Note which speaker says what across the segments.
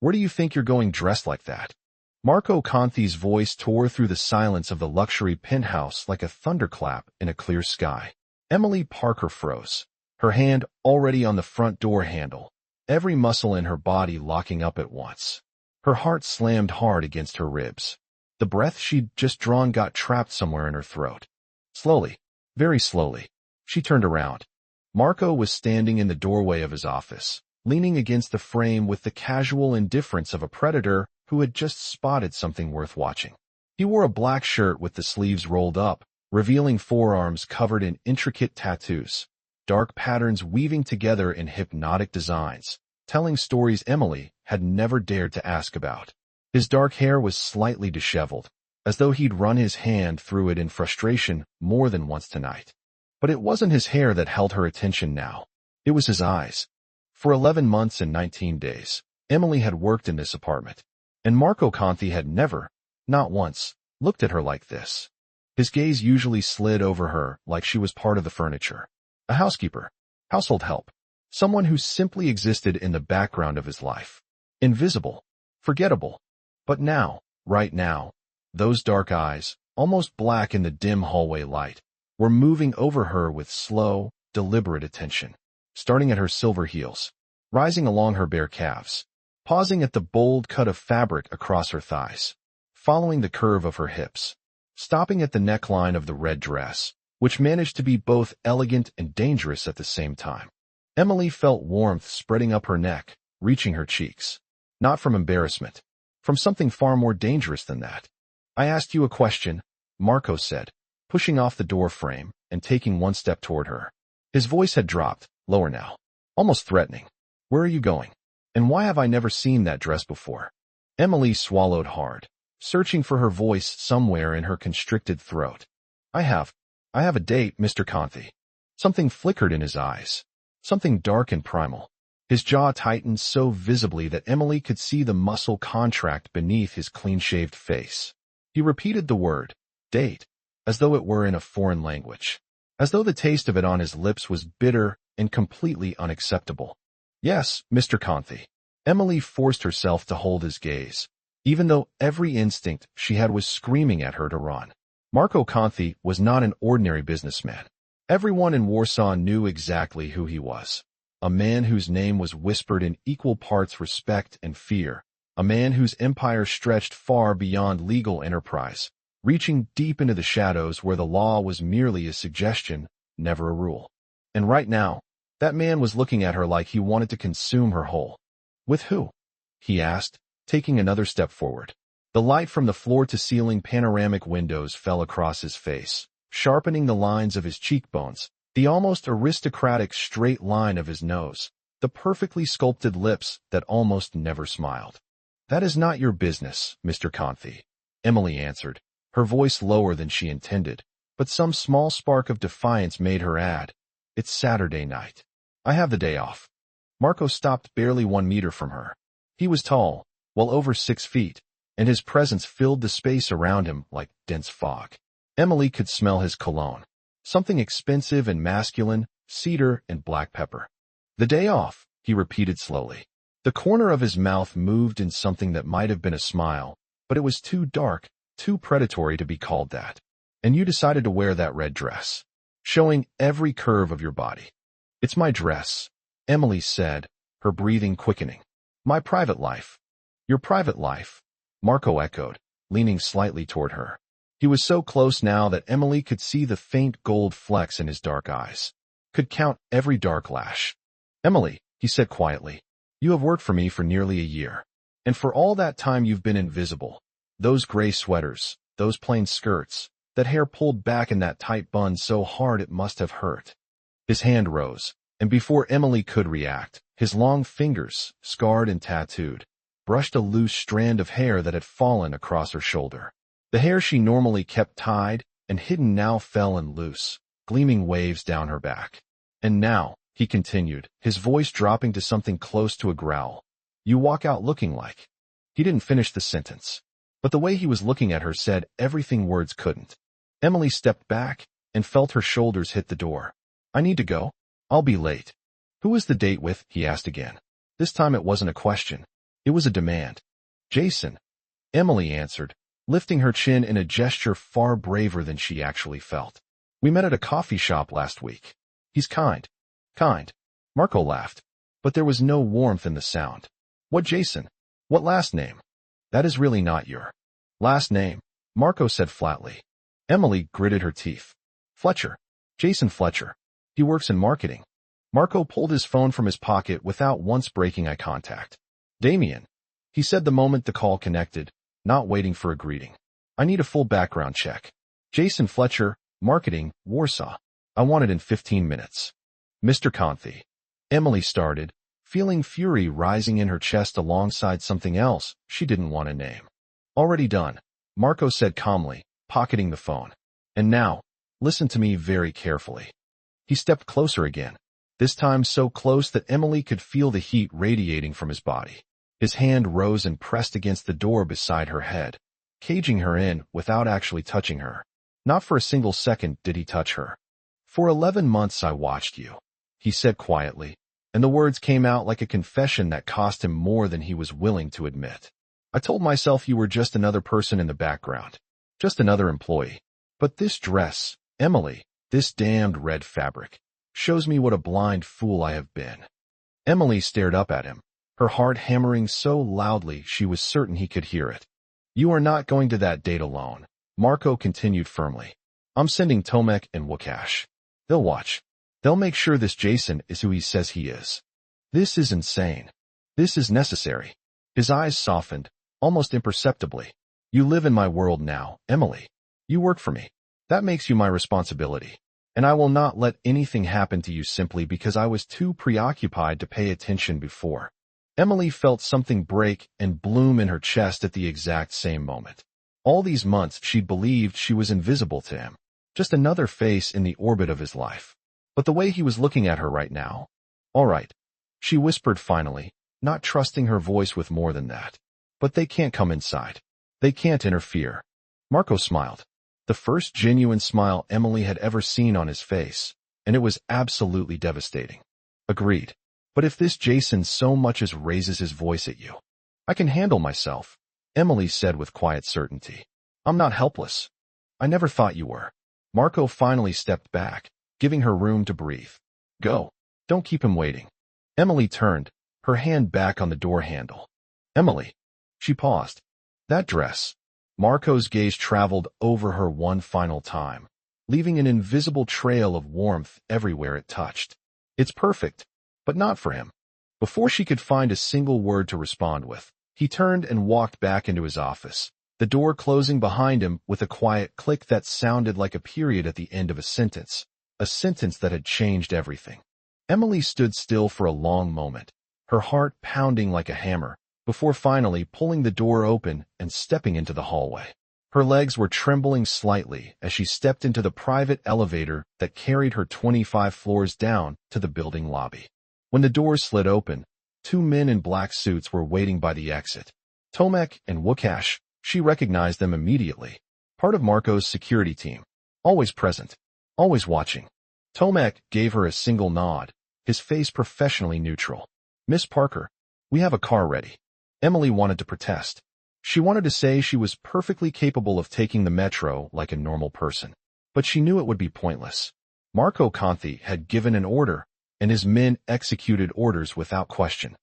Speaker 1: Where do you think you're going dressed like that? Marco Conti's voice tore through the silence of the luxury penthouse like a thunderclap in a clear sky. Emily Parker froze, her hand already on the front door handle, every muscle in her body locking up at once. Her heart slammed hard against her ribs. The breath she'd just drawn got trapped somewhere in her throat. Slowly, very slowly, she turned around. Marco was standing in the doorway of his office, leaning against the frame with the casual indifference of a predator who had just spotted something worth watching. He wore a black shirt with the sleeves rolled up, revealing forearms covered in intricate tattoos, dark patterns weaving together in hypnotic designs, telling stories Emily had never dared to ask about. His dark hair was slightly disheveled, as though he'd run his hand through it in frustration more than once tonight. But it wasn't his hair that held her attention now. It was his eyes. For 11 months and 19 days, Emily had worked in this apartment, and Marco Conti had never, not once, looked at her like this. His gaze usually slid over her like she was part of the furniture. A housekeeper, household help, someone who simply existed in the background of his life. Invisible, forgettable. But now, right now, those dark eyes, almost black in the dim hallway light, were moving over her with slow, deliberate attention, starting at her silver heels, rising along her bare calves, pausing at the bold cut of fabric across her thighs, following the curve of her hips, stopping at the neckline of the red dress, which managed to be both elegant and dangerous at the same time. Emily felt warmth spreading up her neck, reaching her cheeks. Not from embarrassment, from something far more dangerous than that. I asked you a question, Marco said, pushing off the door frame and taking one step toward her. His voice had dropped, lower now, almost threatening. Where are you going? And why have I never seen that dress before? Emily swallowed hard, searching for her voice somewhere in her constricted throat. I have a date, Mr. Conti. Something flickered in his eyes, something dark and primal. His jaw tightened so visibly that Emily could see the muscle contract beneath his clean-shaved face. He repeated the word, date, as though it were in a foreign language, as though the taste of it on his lips was bitter and completely unacceptable. Yes, Mr. Conti. Emily forced herself to hold his gaze, even though every instinct she had was screaming at her to run. Marco Conti was not an ordinary businessman. Everyone in Warsaw knew exactly who he was. A man whose name was whispered in equal parts respect and fear. A man whose empire stretched far beyond legal enterprise, reaching deep into the shadows where the law was merely a suggestion, never a rule. And right now, that man was looking at her like he wanted to consume her whole. With who? He asked, taking another step forward. The light from the floor-to-ceiling panoramic windows fell across his face, sharpening the lines of his cheekbones, the almost aristocratic straight line of his nose, the perfectly sculpted lips that almost never smiled. That is not your business, Mr. Conti, Emily answered, her voice lower than she intended, but some small spark of defiance made her add, it's Saturday night. I have the day off. Marco stopped barely 1 meter from her. He was tall, well over 6 feet, and his presence filled the space around him like dense fog. Emily could smell his cologne, something expensive and masculine, cedar and black pepper. The day off, he repeated slowly. The corner of his mouth moved in something that might have been a smile, but it was too dark, too predatory to be called that. And you decided to wear that red dress, showing every curve of your body. It's my dress, Emily said, her breathing quickening. My private life. Your private life, Marco echoed, leaning slightly toward her. He was so close now that Emily could see the faint gold flecks in his dark eyes, could count every dark lash. Emily, he said quietly, you have worked for me for nearly a year. And for all that time you've been invisible. Those gray sweaters, those plain skirts, that hair pulled back in that tight bun so hard it must have hurt. His hand rose, and before Emily could react, his long fingers, scarred and tattooed, brushed a loose strand of hair that had fallen across her shoulder. The hair she normally kept tied and hidden now fell in loose, gleaming waves down her back. And now, he continued, his voice dropping to something close to a growl, you walk out looking like. He didn't finish the sentence, but the way he was looking at her said everything words couldn't. Emily stepped back and felt her shoulders hit the door. I need to go. I'll be late. Who is the date with? He asked again. This time it wasn't a question. It was a demand. Jason, Emily answered, lifting her chin in a gesture far braver than she actually felt. We met at a coffee shop last week. He's kind. Kind. Marco laughed, but there was no warmth in the sound. What Jason? What last name? That is really not your last name, Marco said flatly. Emily gritted her teeth. Fletcher. Jason Fletcher. He works in marketing. Marco pulled his phone from his pocket without once breaking eye contact. Damien, he said the moment the call connected, not waiting for a greeting. I need a full background check. Jason Fletcher, marketing, Warsaw. I want it in 15 minutes. Mr. Conthi. Emily started, feeling fury rising in her chest alongside something else she didn't want to name. Already done, Marco said calmly, pocketing the phone. And now, listen to me very carefully. He stepped closer again, this time so close that Emily could feel the heat radiating from his body. His hand rose and pressed against the door beside her head, caging her in without actually touching her. Not for a single second did he touch her. For 11 months I watched you, he said quietly, and the words came out like a confession that cost him more than he was willing to admit. I told myself you were just another person in the background, just another employee. But this dress, Emily, this damned red fabric, shows me what a blind fool I have been. Emily stared up at him, her heart hammering so loudly she was certain he could hear it. You are not going to that date alone, Marco continued firmly. I'm sending Tomek and Wakash. They'll watch. They'll make sure this Jason is who he says he is. This is insane. This is necessary. His eyes softened, almost imperceptibly. You live in my world now, Emily. You work for me. That makes you my responsibility. And I will not let anything happen to you simply because I was too preoccupied to pay attention before. Emily felt something break and bloom in her chest at the exact same moment. All these months she'd believed she was invisible to him, just another face in the orbit of his life. But the way he was looking at her right now. All right, she whispered finally, not trusting her voice with more than that. But they can't come inside. They can't interfere. Marco smiled. The first genuine smile Emily had ever seen on his face, and it was absolutely devastating. Agreed. But if this Jason so much as raises his voice at you, I can handle myself, Emily said with quiet certainty. I'm not helpless. I never thought you were. Marco finally stepped back, giving her room to breathe. Go. Don't keep him waiting. Emily turned, her hand back on the door handle. Emily. She paused. That dress. Marco's gaze traveled over her one final time, leaving an invisible trail of warmth everywhere it touched. It's perfect, but not for him. Before she could find a single word to respond with, he turned and walked back into his office, the door closing behind him with a quiet click that sounded like a period at the end of a sentence that had changed everything. Emily stood still for a long moment, her heart pounding like a hammer, before finally pulling the door open and stepping into the hallway. Her legs were trembling slightly as she stepped into the private elevator that carried her 25 floors down to the building lobby. When the doors slid open, 2 men in black suits were waiting by the exit. Tomek and Wakash, she recognized them immediately. Part of Marco's security team. Always present. Always watching. Tomek gave her a single nod, his face professionally neutral. Miss Parker, we have a car ready. Emily wanted to protest. She wanted to say she was perfectly capable of taking the metro like a normal person. But she knew it would be pointless. Marco Conthi had given an order, and his men executed orders without question.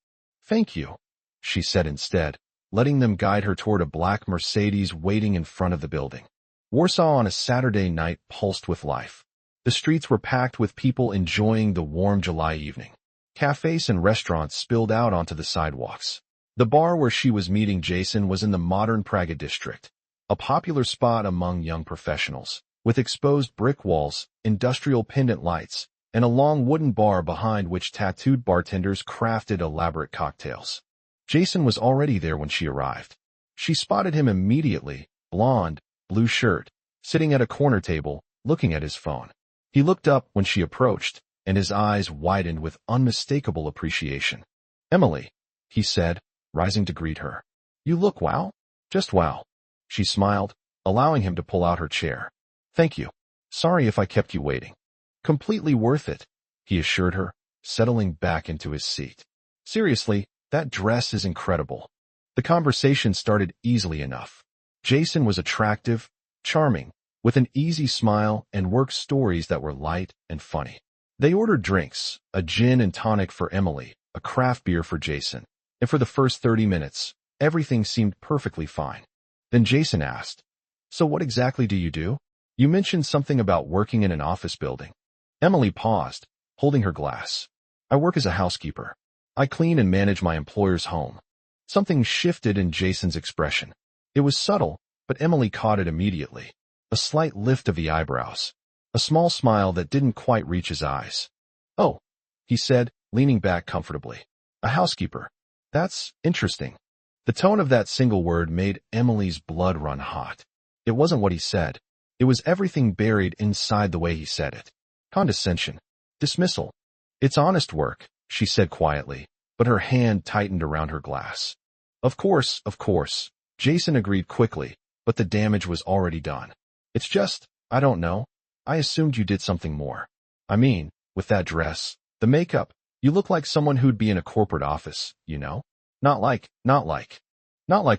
Speaker 1: Thank you, she said instead, letting them guide her toward a black Mercedes waiting in front of the building. Warsaw on a Saturday night pulsed with life. The streets were packed with people enjoying the warm July evening. Cafes and restaurants spilled out onto the sidewalks. The bar where she was meeting Jason was in the modern Praga district, a popular spot among young professionals, with exposed brick walls, industrial pendant lights, and a long wooden bar behind which tattooed bartenders crafted elaborate cocktails. Jason was already there when she arrived. She spotted him immediately, blonde, blue shirt, sitting at a corner table, looking at his phone. He looked up when she approached, and his eyes widened with unmistakable appreciation. Emily, he said, rising to greet her. You look wow. Just wow. She smiled, allowing him to pull out her chair. Thank you. Sorry if I kept you waiting. Completely worth it, he assured her, settling back into his seat. Seriously, That dress is incredible. The conversation started easily enough. Jason was attractive, charming, with an easy smile and work stories that were light and funny. They ordered drinks, a gin and tonic for Emily, a craft beer for Jason, and for the first 30 minutes, everything seemed perfectly fine. Then Jason asked, "So what exactly do you do? You mentioned something about working in an office building." Emily paused, holding her glass. "I work as a housekeeper. I clean and manage my employer's home." Something shifted in Jason's expression. It was subtle, but Emily caught it immediately. A slight lift of the eyebrows. A small smile that didn't quite reach his eyes. "Oh," he said, leaning back comfortably. "A housekeeper. That's interesting." The tone of that single word made Emily's blood run hot. It wasn't what he said. It was everything buried inside the way he said it. Condescension. Dismissal. "It's honest work," she said quietly, but her hand tightened around her glass. Of course," Jason agreed quickly, but the damage was already done. "It's just, I don't know. I assumed you did something more. I mean, with that dress, the makeup, you look like someone who'd be in a corporate office, you know? Not like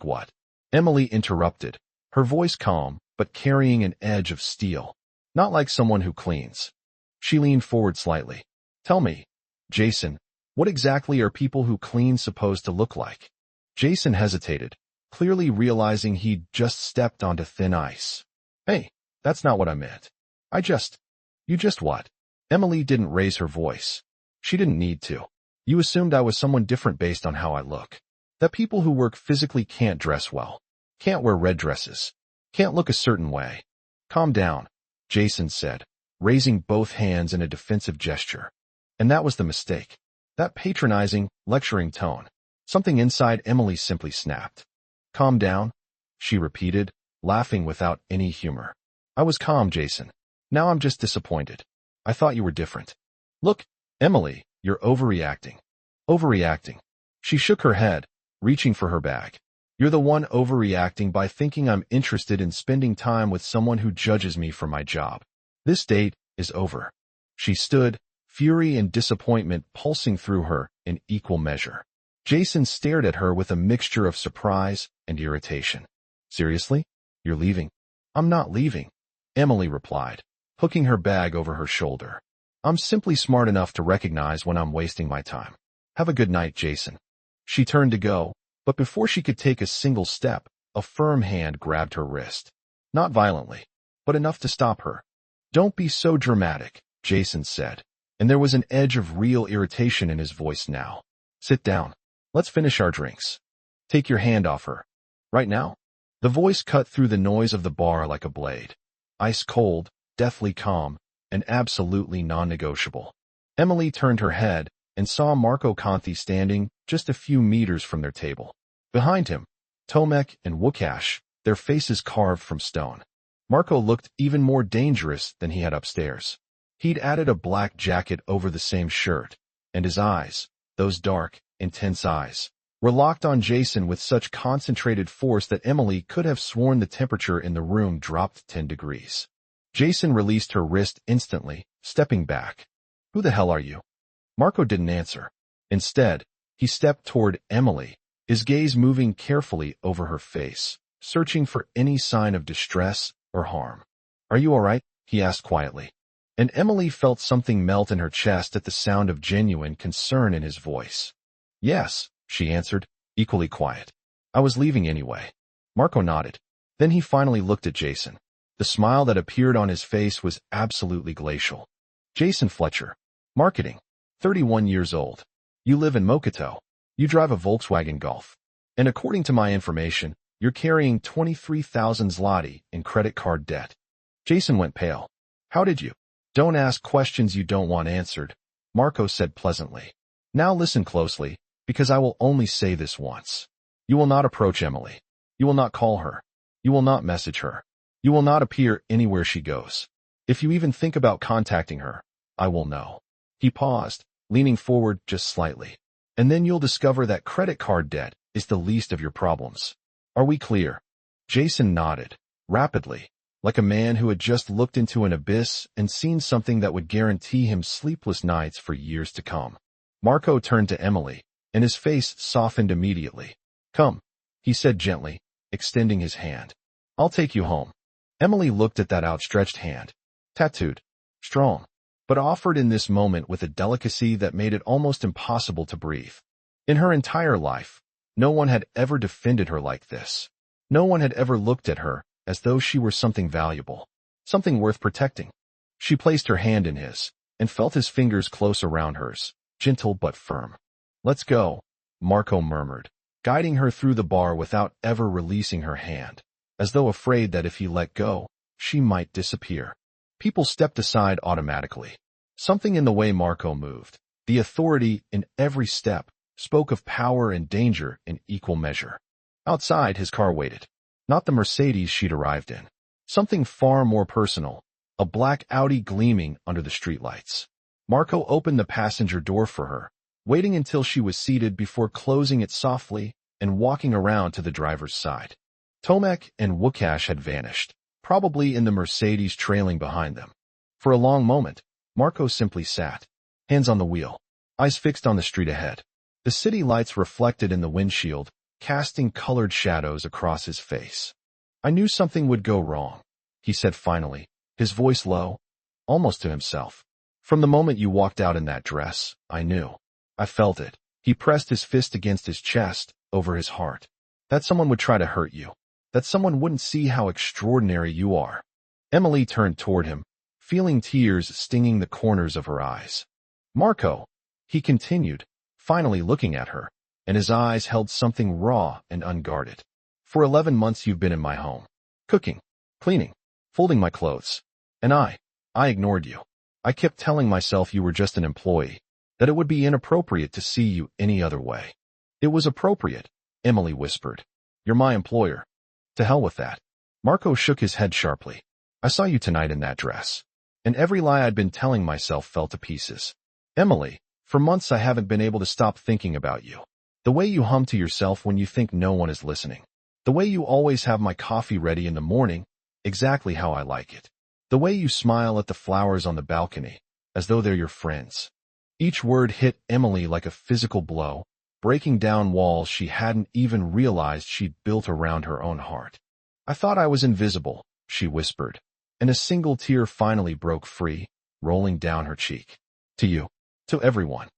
Speaker 1: what?" Emily interrupted, her voice calm, but carrying an edge of steel. "Not like someone who cleans." She leaned forward slightly. "Tell me, Jason, what exactly are people who clean supposed to look like?" Jason hesitated, clearly realizing he'd just stepped onto thin ice. "Hey, that's not what I meant. You just what?" Emily didn't raise her voice. She didn't need to. "You assumed I was someone different based on how I look. That people who work physically can't dress well, can't wear red dresses, can't look a certain way." "Calm down," Jason said, raising both hands in a defensive gesture. And that was the mistake. That patronizing, lecturing tone. Something inside Emily simply snapped. "Calm down," she repeated, laughing without any humor. "I was calm, Jason. Now I'm just disappointed. I thought you were different." "Look, Emily, you're overreacting." "Overreacting." She shook her head, reaching for her bag. "You're the one overreacting by thinking I'm interested in spending time with someone who judges me for my job. This date is over." She stood, fury and disappointment pulsing through her in equal measure. Jason stared at her with a mixture of surprise and irritation. "Seriously? You're leaving?" "I'm not leaving," Emily replied, hooking her bag over her shoulder. "I'm simply smart enough to recognize when I'm wasting my time. Have a good night, Jason." She turned to go, but before she could take a single step, a firm hand grabbed her wrist. Not violently, but enough to stop her. "Don't be so dramatic," Jason said, and there was an edge of real irritation in his voice now. "Sit down. Let's finish our drinks. Take your hand off her." "Right now?" The voice cut through the noise of the bar like a blade. Ice cold, deathly calm, and absolutely non-negotiable. Emily turned her head and saw Marco Conti standing just a few meters from their table. Behind him, Tomek and Wukash, their faces carved from stone. Marco looked even more dangerous than he had upstairs. He'd added a black jacket over the same shirt, and his eyes, those dark, intense eyes, were locked on Jason with such concentrated force that Emily could have sworn the temperature in the room dropped 10 degrees. Jason released her wrist instantly, stepping back. "Who the hell are you?" Marco didn't answer. Instead, he stepped toward Emily, his gaze moving carefully over her face, searching for any sign of distress or harm. "Are you all right?" he asked quietly. And Emily felt something melt in her chest at the sound of genuine concern in his voice. "Yes," she answered, equally quiet. "I was leaving anyway." Marco nodded. Then he finally looked at Jason. The smile that appeared on his face was absolutely glacial. "Jason Fletcher. Marketing. 31 years old. You live in Mokoto. You drive a Volkswagen Golf. And according to my information, you're carrying 23,000 zloty in credit card debt." Jason went pale. "How did you?" "Don't ask questions you don't want answered," Marco said pleasantly. "Now listen closely, because I will only say this once. You will not approach Emily. You will not call her. You will not message her. You will not appear anywhere she goes. If you even think about contacting her, I will know." He paused, leaning forward just slightly. "And then you'll discover that credit card debt is the least of your problems. Are we clear?" Jason nodded, rapidly, like a man who had just looked into an abyss and seen something that would guarantee him sleepless nights for years to come. Marco turned to Emily, and his face softened immediately. "Come," he said gently, extending his hand. "I'll take you home." Emily looked at that outstretched hand. Tattooed, strong, but offered in this moment with a delicacy that made it almost impossible to breathe. In her entire life, no one had ever defended her like this. No one had ever looked at her as though she were something valuable, something worth protecting. She placed her hand in his, and felt his fingers close around hers, gentle but firm. "Let's go," Marco murmured, guiding her through the bar without ever releasing her hand, as though afraid that if he let go, she might disappear. People stepped aside automatically. Something in the way Marco moved, the authority in every step, spoke of power and danger in equal measure. Outside, his car waited. Not the Mercedes she'd arrived in. Something far more personal, a black Audi gleaming under the streetlights. Marco opened the passenger door for her, waiting until she was seated before closing it softly and walking around to the driver's side. Tomek and Wukash had vanished, probably in the Mercedes trailing behind them. For a long moment, Marco simply sat, hands on the wheel, eyes fixed on the street ahead. The city lights reflected in the windshield, casting colored shadows across his face. "I knew something would go wrong," he said finally, his voice low, almost to himself. "From the moment you walked out in that dress, I knew. I felt it." He pressed his fist against his chest, over his heart. "That someone would try to hurt you. That someone wouldn't see how extraordinary you are." Emily turned toward him, feeling tears stinging the corners of her eyes. "Marco," he continued, finally looking at her, and his eyes held something raw and unguarded. "For 11 months you've been in my home, cooking, cleaning, folding my clothes. And I ignored you. I kept telling myself you were just an employee, that it would be inappropriate to see you any other way." "It was appropriate," Emily whispered. "You're my employer." "To hell with that." Marco shook his head sharply. "I saw you tonight in that dress, and every lie I'd been telling myself fell to pieces. Emily, for months I haven't been able to stop thinking about you. The way you hum to yourself when you think no one is listening. The way you always have my coffee ready in the morning, exactly how I like it. The way you smile at the flowers on the balcony, as though they're your friends." Each word hit Emily like a physical blow, breaking down walls she hadn't even realized she'd built around her own heart. "I thought I was invisible," she whispered, and a single tear finally broke free, rolling down her cheek. "To you. To everyone."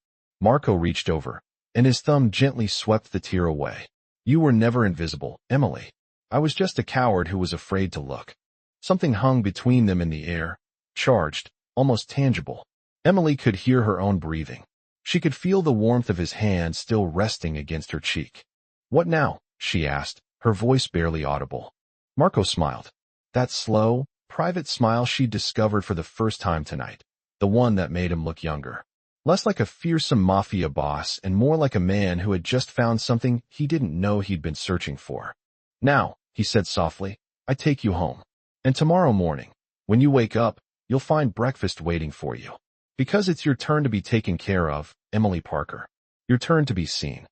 Speaker 1: Marco reached over, and his thumb gently swept the tear away. "You were never invisible, Emily. I was just a coward who was afraid to look." Something hung between them in the air, charged, almost tangible. Emily could hear her own breathing. She could feel the warmth of his hand still resting against her cheek. "What now?" she asked, her voice barely audible. Marco smiled. That slow, private smile she'd discovered for the first time tonight. The one that made him look younger. Less like a fearsome Mafia boss and more like a man who had just found something he didn't know he'd been searching for. "Now," he said softly, "I take you home. And tomorrow morning, when you wake up, you'll find breakfast waiting for you. Because it's your turn to be taken care of, Emily Parker. Your turn to be seen."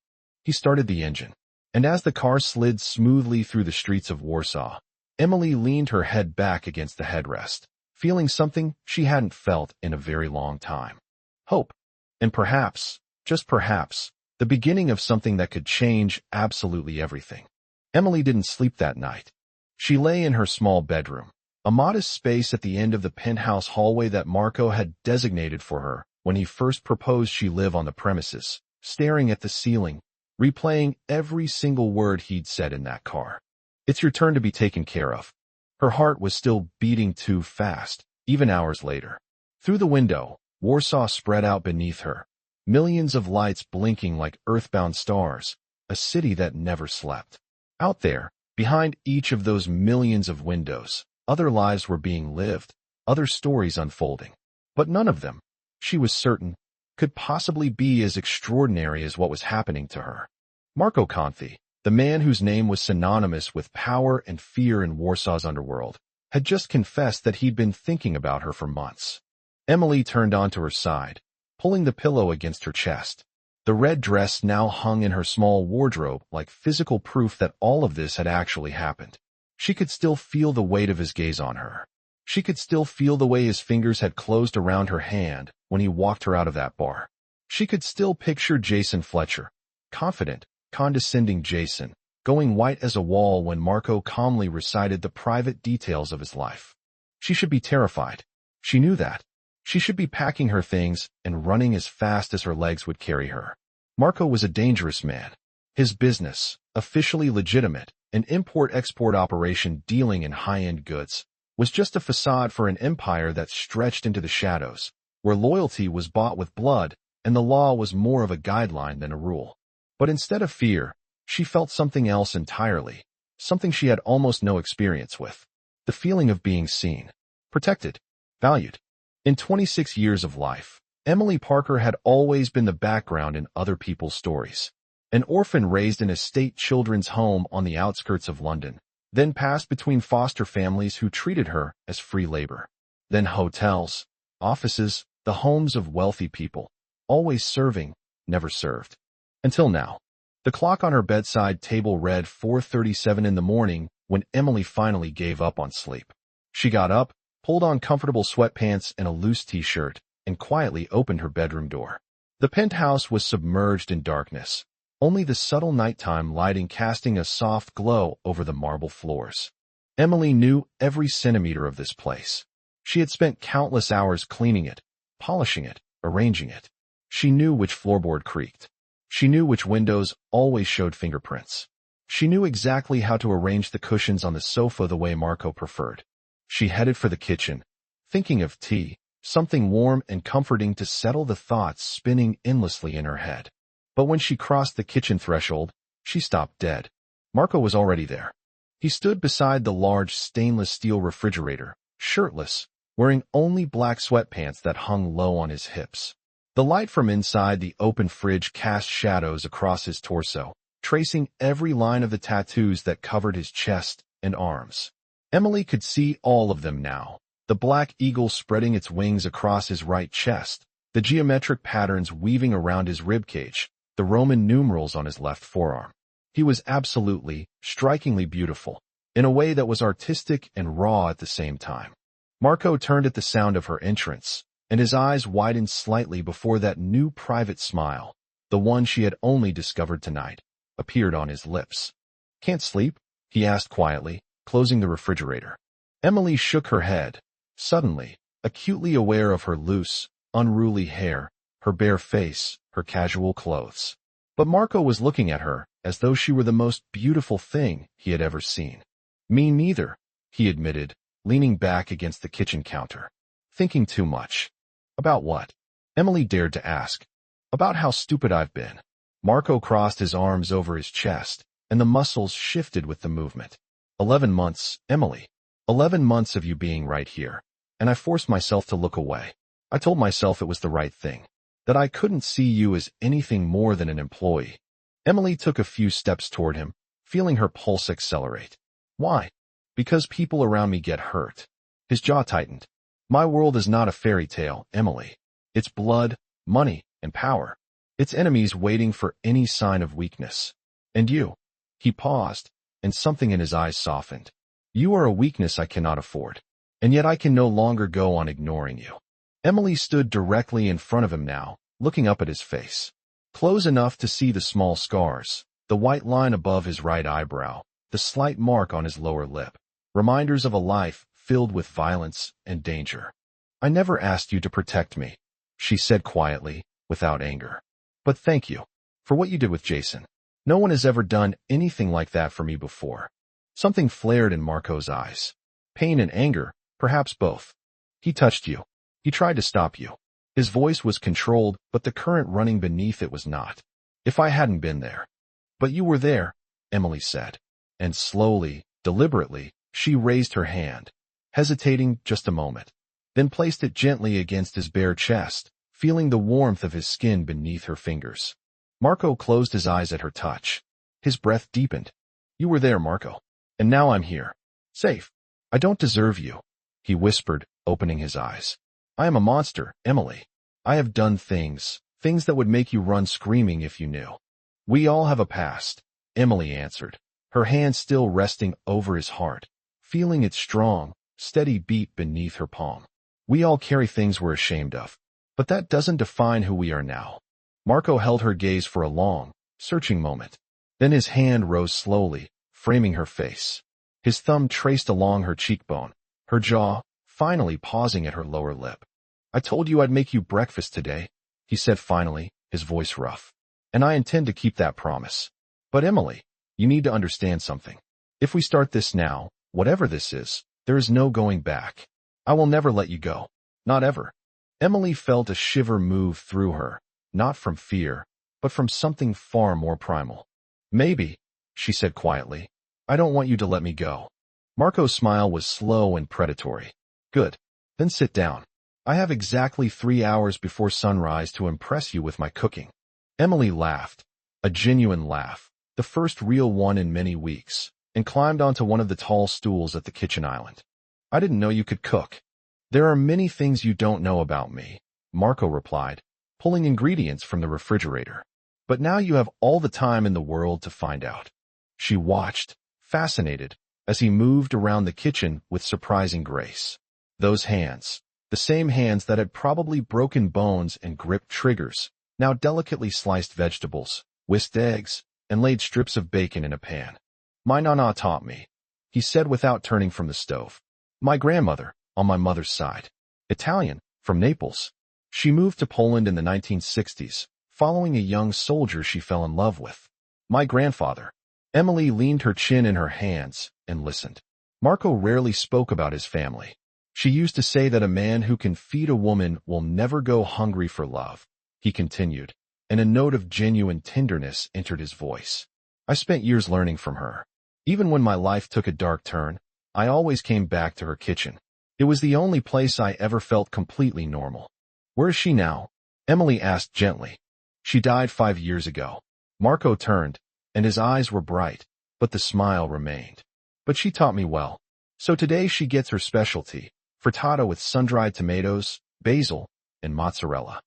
Speaker 1: He started the engine, and as the car slid smoothly through the streets of Warsaw, Emily leaned her head back against the headrest, feeling something she hadn't felt in a very long time. Hope. And perhaps, just perhaps, the beginning of something that could change absolutely everything. Emily didn't sleep that night. She lay in her small bedroom, a modest space at the end of the penthouse hallway that Marco had designated for her when he first proposed she live on the premises, staring at the ceiling, replaying every single word he'd said in that car. "It's your turn to be taken care of." Her heart was still beating too fast, even hours later. Through the window, Warsaw spread out beneath her, millions of lights blinking like earthbound stars, a city that never slept. Out there, behind each of those millions of windows, other lives were being lived, other stories unfolding. But none of them, she was certain, could possibly be as extraordinary as what was happening to her. Marco Conthi, the man whose name was synonymous with power and fear in Warsaw's underworld, had just confessed that he'd been thinking about her for months. Emily turned onto her side, pulling the pillow against her chest. The red dress now hung in her small wardrobe like physical proof that all of this had actually happened. She could still feel the weight of his gaze on her. She could still feel the way his fingers had closed around her hand when he walked her out of that bar. She could still picture Jason Fletcher, confident, condescending Jason, going white as a wall when Marco calmly recited the private details of his life. She should be terrified. She knew that. She should be packing her things and running as fast as her legs would carry her. Marco was a dangerous man. His business, officially legitimate, an import-export operation dealing in high-end goods, was just a facade for an empire that stretched into the shadows, where loyalty was bought with blood and the law was more of a guideline than a rule. But instead of fear, she felt something else entirely, something she had almost no experience with. The feeling of being seen, protected, valued. In 26 years of life, Emily Parker had always been the background in other people's stories. An orphan raised in a state children's home on the outskirts of London, then passed between foster families who treated her as free labor. Then hotels, offices, the homes of wealthy people, always serving, never served. Until now. The clock on her bedside table read 4:37 in the morning when Emily finally gave up on sleep. She got up, pulled on comfortable sweatpants and a loose t-shirt, and quietly opened her bedroom door. The penthouse was submerged in darkness, only the subtle nighttime lighting casting a soft glow over the marble floors. Emily knew every centimeter of this place. She had spent countless hours cleaning it, polishing it, arranging it. She knew which floorboard creaked. She knew which windows always showed fingerprints. She knew exactly how to arrange the cushions on the sofa the way Marco preferred. She headed for the kitchen, thinking of tea, something warm and comforting to settle the thoughts spinning endlessly in her head. But when she crossed the kitchen threshold, she stopped dead. Marco was already there. He stood beside the large stainless steel refrigerator, shirtless, wearing only black sweatpants that hung low on his hips. The light from inside the open fridge cast shadows across his torso, tracing every line of the tattoos that covered his chest and arms. Emily could see all of them now, the black eagle spreading its wings across his right chest, the geometric patterns weaving around his ribcage, the Roman numerals on his left forearm. He was absolutely, strikingly beautiful, in a way that was artistic and raw at the same time. Marco turned at the sound of her entrance, and his eyes widened slightly before that new private smile, the one she had only discovered tonight, appeared on his lips. "Can't sleep?" he asked quietly, closing the refrigerator. Emily shook her head, suddenly, acutely aware of her loose, unruly hair, her bare face, her casual clothes. But Marco was looking at her as though she were the most beautiful thing he had ever seen. "Me neither," he admitted, leaning back against the kitchen counter. "Thinking too much." "About what?" Emily dared to ask. "About how stupid I've been." Marco crossed his arms over his chest, and the muscles shifted with the movement. 11 months, Emily. 11 months of you being right here, and I forced myself to look away. I told myself it was the right thing, that I couldn't see you as anything more than an employee. Emily took a few steps toward him, feeling her pulse accelerate. "Why?" "Because people around me get hurt." His jaw tightened. "My world is not a fairy tale, Emily. It's blood, money, and power. It's enemies waiting for any sign of weakness. And you." He paused, and something in his eyes softened. "You are a weakness I cannot afford, and yet I can no longer go on ignoring you." Emily stood directly in front of him now, looking up at his face. Close enough to see the small scars, the white line above his right eyebrow, the slight mark on his lower lip, reminders of a life filled with violence and danger. "I never asked you to protect me," she said quietly, without anger. "But thank you for what you did with Jason. No one has ever done anything like that for me before." Something flared in Marco's eyes. Pain and anger, perhaps both. "He touched you. He tried to stop you." His voice was controlled, but the current running beneath it was not. "If I hadn't been there." "But you were there," Emily said. And slowly, deliberately, she raised her hand, hesitating just a moment, then placed it gently against his bare chest, feeling the warmth of his skin beneath her fingers. Marco closed his eyes at her touch. His breath deepened. "You were there, Marco. And now I'm here. Safe. I don't deserve you," he whispered, opening his eyes. "I am a monster, Emily. I have done things that would make you run screaming if you knew." "We all have a past," Emily answered, her hand still resting over his heart, feeling its strong, steady beat beneath her palm. "We all carry things we're ashamed of, but that doesn't define who we are now." Marco held her gaze for a long, searching moment. Then his hand rose slowly, framing her face. His thumb traced along her cheekbone, her jaw, finally pausing at her lower lip. "I told you I'd make you breakfast today," he said finally, his voice rough. "And I intend to keep that promise. But Emily, you need to understand something. If we start this now, whatever this is, there is no going back. I will never let you go. Not ever." Emily felt a shiver move through her, not from fear, but from something far more primal. "Maybe," she said quietly. "I don't want you to let me go." Marco's smile was slow and predatory. "Good. Then sit down. I have exactly 3 hours before sunrise to impress you with my cooking." Emily laughed, a genuine laugh, the first real one in many weeks, and climbed onto one of the tall stools at the kitchen island. "I didn't know you could cook." "There are many things you don't know about me," Marco replied, pulling ingredients from the refrigerator. "But now you have all the time in the world to find out." She watched, fascinated, as he moved around the kitchen with surprising grace. Those hands, the same hands that had probably broken bones and gripped triggers, now delicately sliced vegetables, whisked eggs, and laid strips of bacon in a pan. "My nana taught me," he said without turning from the stove. "My grandmother, on my mother's side. Italian, from Naples. She moved to Poland in the 1960s, following a young soldier she fell in love with. My grandfather." Emily leaned her chin in her hands and listened. Marco rarely spoke about his family. She used to say that a man who can feed a woman will never go hungry for love, he continued, and a note of genuine tenderness entered his voice. "I spent years learning from her. Even when my life took a dark turn, I always came back to her kitchen. It was the only place I ever felt completely normal." "Where is she now?" Emily asked gently. "She died 5 years ago." Marco turned, and his eyes were bright, but the smile remained. "But she taught me well. So today she gets her specialty, frittata with sun-dried tomatoes, basil, and mozzarella."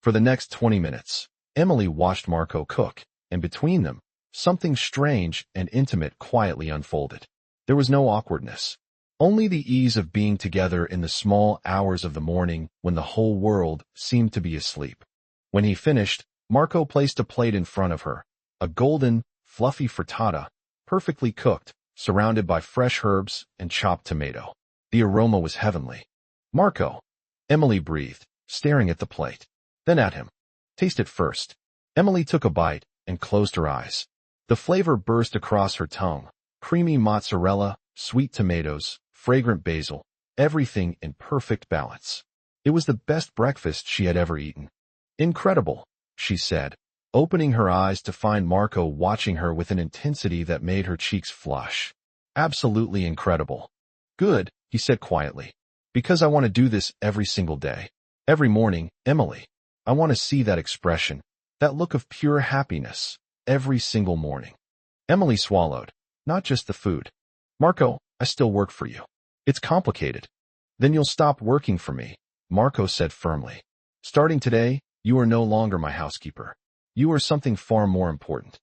Speaker 1: For the next 20 minutes, Emily watched Marco cook, and between them, something strange and intimate quietly unfolded. There was no awkwardness, only the ease of being together in the small hours of the morning when the whole world seemed to be asleep. When he finished, Marco placed a plate in front of her, a golden, fluffy frittata, perfectly cooked, surrounded by fresh herbs and chopped tomato. The aroma was heavenly. "Marco," Emily breathed, staring at the plate. Then at him. "Taste it first." Emily took a bite and closed her eyes. The flavor burst across her tongue. Creamy mozzarella, sweet tomatoes, fragrant basil, everything in perfect balance. It was the best breakfast she had ever eaten. "Incredible," she said, opening her eyes to find Marco watching her with an intensity that made her cheeks flush. "Absolutely incredible." "Good," he said quietly, "because I want to do this every single day. Every morning, Emily. I want to see that expression, that look of pure happiness, every single morning." Emily swallowed, not just the food. "Marco, I still work for you. It's complicated." "Then you'll stop working for me," Marco said firmly. "Starting today, you are no longer my housekeeper. You are something far more important."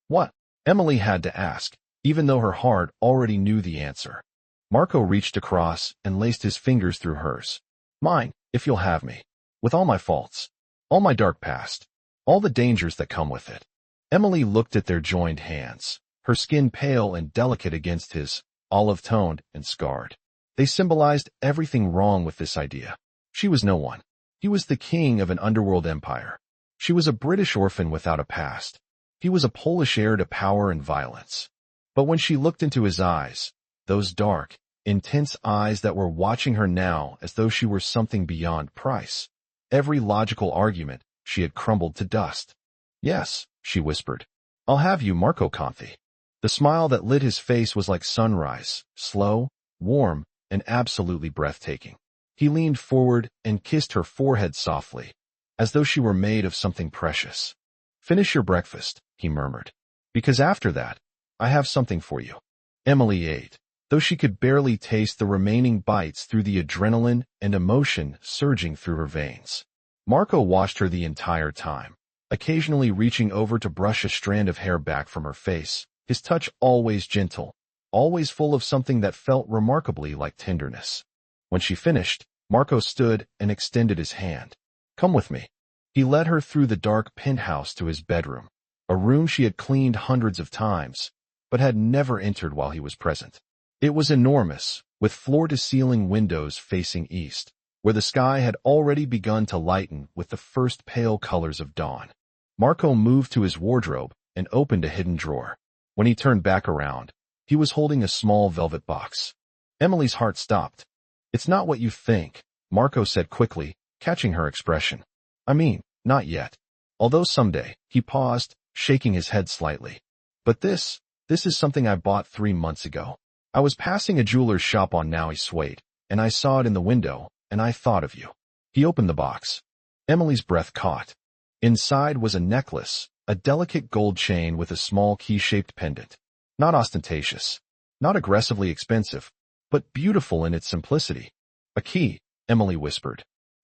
Speaker 1: "What?" Emily had to ask, even though her heart already knew the answer. Marco reached across and laced his fingers through hers. "Mine, if you'll have me. With all my faults. All my dark past. All the dangers that come with it." Emily looked at their joined hands, her skin pale and delicate against his, olive-toned and scarred. They symbolized everything wrong with this idea. She was no one. He was the king of an underworld empire. She was a British orphan without a past. He was a Polish heir to power and violence. But when she looked into his eyes, those dark, intense eyes that were watching her now as though she were something beyond price, every logical argument, she had crumbled to dust. "Yes," she whispered. "I'll have you, Marco Conti." The smile that lit his face was like sunrise, slow, warm, and absolutely breathtaking. He leaned forward and kissed her forehead softly, as though she were made of something precious. "Finish your breakfast," he murmured, "because after that, I have something for you." Emily ate, though she could barely taste the remaining bites through the adrenaline and emotion surging through her veins. Marco watched her the entire time, occasionally reaching over to brush a strand of hair back from her face, his touch always gentle, always full of something that felt remarkably like tenderness. When she finished, Marco stood and extended his hand. "Come with me." He led her through the dark penthouse to his bedroom. a room she had cleaned hundreds of times, but had never entered while he was present. It was enormous, with floor-to-ceiling windows facing east, where the sky had already begun to lighten with the first pale colors of dawn. Marco moved to his wardrobe and opened a hidden drawer. When he turned back around, he was holding a small velvet box. Emily's heart stopped. "It's not what you think," Marco said quickly, catching her expression. "I mean, not yet. Although someday," he paused, shaking his head slightly. "But this is something I bought 3 months ago. I was passing a jeweler's shop on Nowy Swiat, and I saw it in the window, and I thought of you." He opened the box. Emily's breath caught. Inside was a necklace, a delicate gold chain with a small key-shaped pendant. Not ostentatious, not aggressively expensive, but beautiful in its simplicity. "A key," Emily whispered.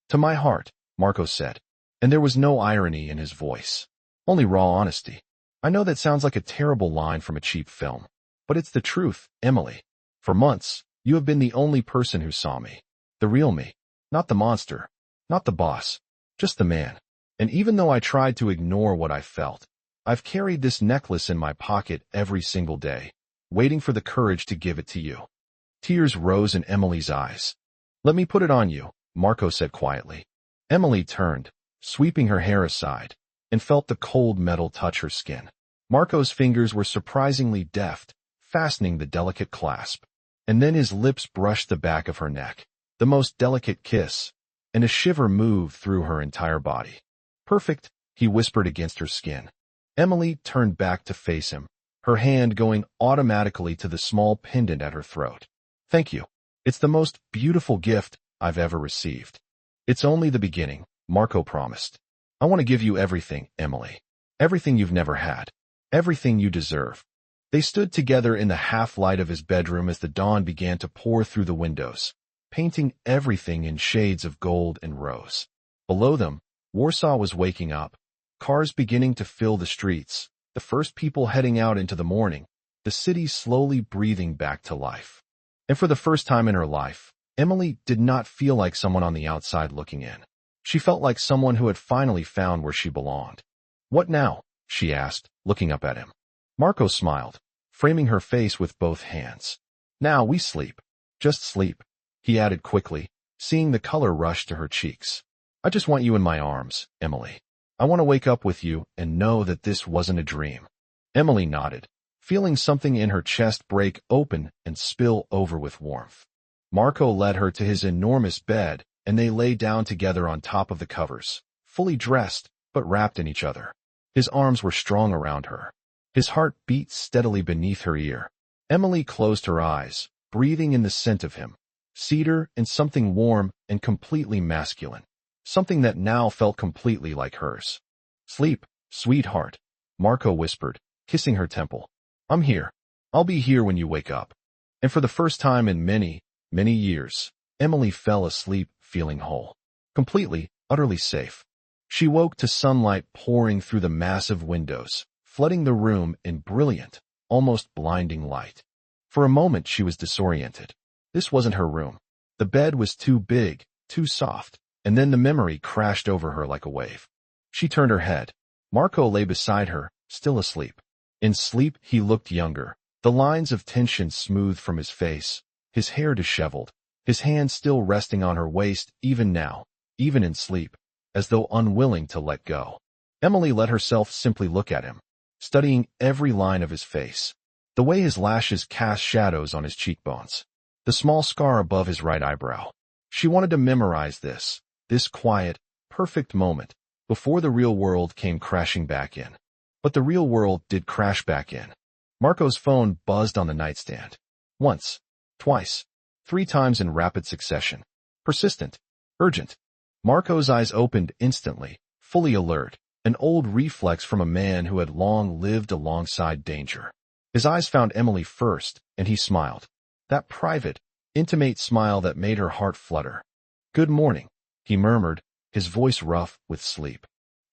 Speaker 1: "To my heart," Marco said, and there was no irony in his voice, only raw honesty. "I know that sounds like a terrible line from a cheap film, but it's the truth, Emily. For months, you have been the only person who saw me. The real me. Not the monster. Not the boss. Just the man. And even though I tried to ignore what I felt, I've carried this necklace in my pocket every single day, waiting for the courage to give it to you." Tears rose in Emily's eyes. "Let me put it on you," Marco said quietly. Emily turned, sweeping her hair aside, and felt the cold metal touch her skin. Marco's fingers were surprisingly deft, fastening the delicate clasp. And then his lips brushed the back of her neck, the most delicate kiss, and a shiver moved through her entire body. "Perfect," he whispered against her skin. Emily turned back to face him, her hand going automatically to the small pendant at her throat. "Thank you. It's the most beautiful gift I've ever received." "It's only the beginning," Marco promised. "I want to give you everything, Emily. Everything you've never had. Everything you deserve." They stood together in the half-light of his bedroom as the dawn began to pour through the windows, painting everything in shades of gold and rose. Below them, Warsaw was waking up, cars beginning to fill the streets, the first people heading out into the morning, the city slowly breathing back to life. And for the first time in her life, Emily did not feel like someone on the outside looking in. She felt like someone who had finally found where she belonged. "What now?" she asked, looking up at him. Marco smiled, framing her face with both hands. "Now we sleep. Just sleep," he added quickly, seeing the color rush to her cheeks. "I just want you in my arms, Emily. I want to wake up with you and know that this wasn't a dream." Emily nodded, feeling something in her chest break open and spill over with warmth. Marco led her to his enormous bed, and they lay down together on top of the covers, fully dressed, but wrapped in each other. His arms were strong around her. His heart beat steadily beneath her ear. Emily closed her eyes, breathing in the scent of him, cedar and something warm and completely masculine, something that now felt completely like hers. "Sleep, sweetheart," Marco whispered, kissing her temple. "I'm here. I'll be here when you wake up." And for the first time in many, many years, Emily fell asleep feeling whole, completely, utterly safe. She woke to sunlight pouring through the massive windows, flooding the room in brilliant, almost blinding light. For a moment she was disoriented. This wasn't her room. The bed was too big, too soft, and then the memory crashed over her like a wave. She turned her head. Marco lay beside her, still asleep. In sleep he looked younger, the lines of tension smoothed from his face, his hair disheveled, his hand still resting on her waist even now, even in sleep, as though unwilling to let go. Emily let herself simply look at him, studying every line of his face, the way his lashes cast shadows on his cheekbones, the small scar above his right eyebrow. She wanted to memorize this quiet, perfect moment, before the real world came crashing back in. But the real world did crash back in. Marco's phone buzzed on the nightstand. Once, twice, 3 times in rapid succession. Persistent, urgent. Marco's eyes opened instantly, fully alert, an old reflex from a man who had long lived alongside danger. His eyes found Emily first, and he smiled. That private, intimate smile that made her heart flutter. "Good morning," he murmured, his voice rough with sleep.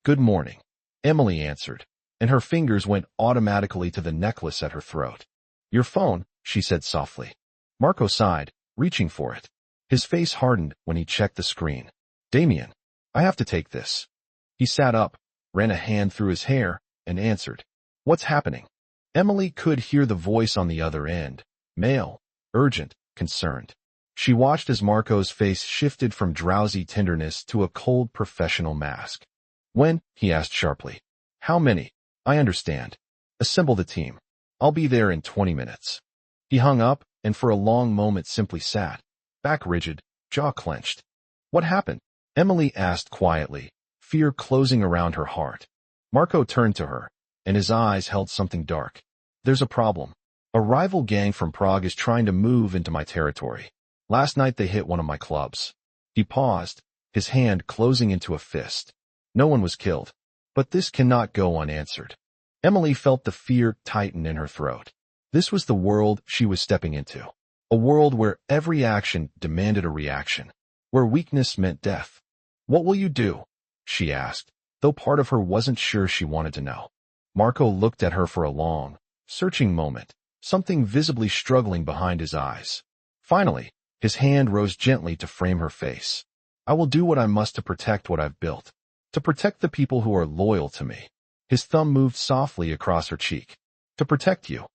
Speaker 1: "Good morning," Emily answered, and her fingers went automatically to the necklace at her throat. "Your phone," she said softly. Marco sighed, reaching for it. His face hardened when he checked the screen. "Damien, I have to take this." He sat up, ran a hand through his hair, and answered. What's happening? Emily could hear the voice on the other end. Male, urgent, concerned. She watched as Marco's face shifted from drowsy tenderness to a cold professional mask. When? He asked sharply. How many? I understand. Assemble the team. I'll be there in 20 minutes. He hung up and for a long moment simply sat, back rigid, jaw clenched. What happened? Emily asked quietly, fear closing around her heart. Marco turned to her, and his eyes held something dark. There's a problem. A rival gang from Prague is trying to move into my territory. Last night they hit one of my clubs. He paused, his hand closing into a fist. No one was killed, but this cannot go unanswered. Emily felt the fear tighten in her throat. This was the world she was stepping into. A world where every action demanded a reaction, where weakness meant death. What will you do? She asked, though part of her wasn't sure she wanted to know. Marco looked at her for a long, searching moment, something visibly struggling behind his eyes. Finally, his hand rose gently to frame her face. I will do what I must to protect what I've built, to protect the people who are loyal to me. His thumb moved softly across her cheek. To protect you.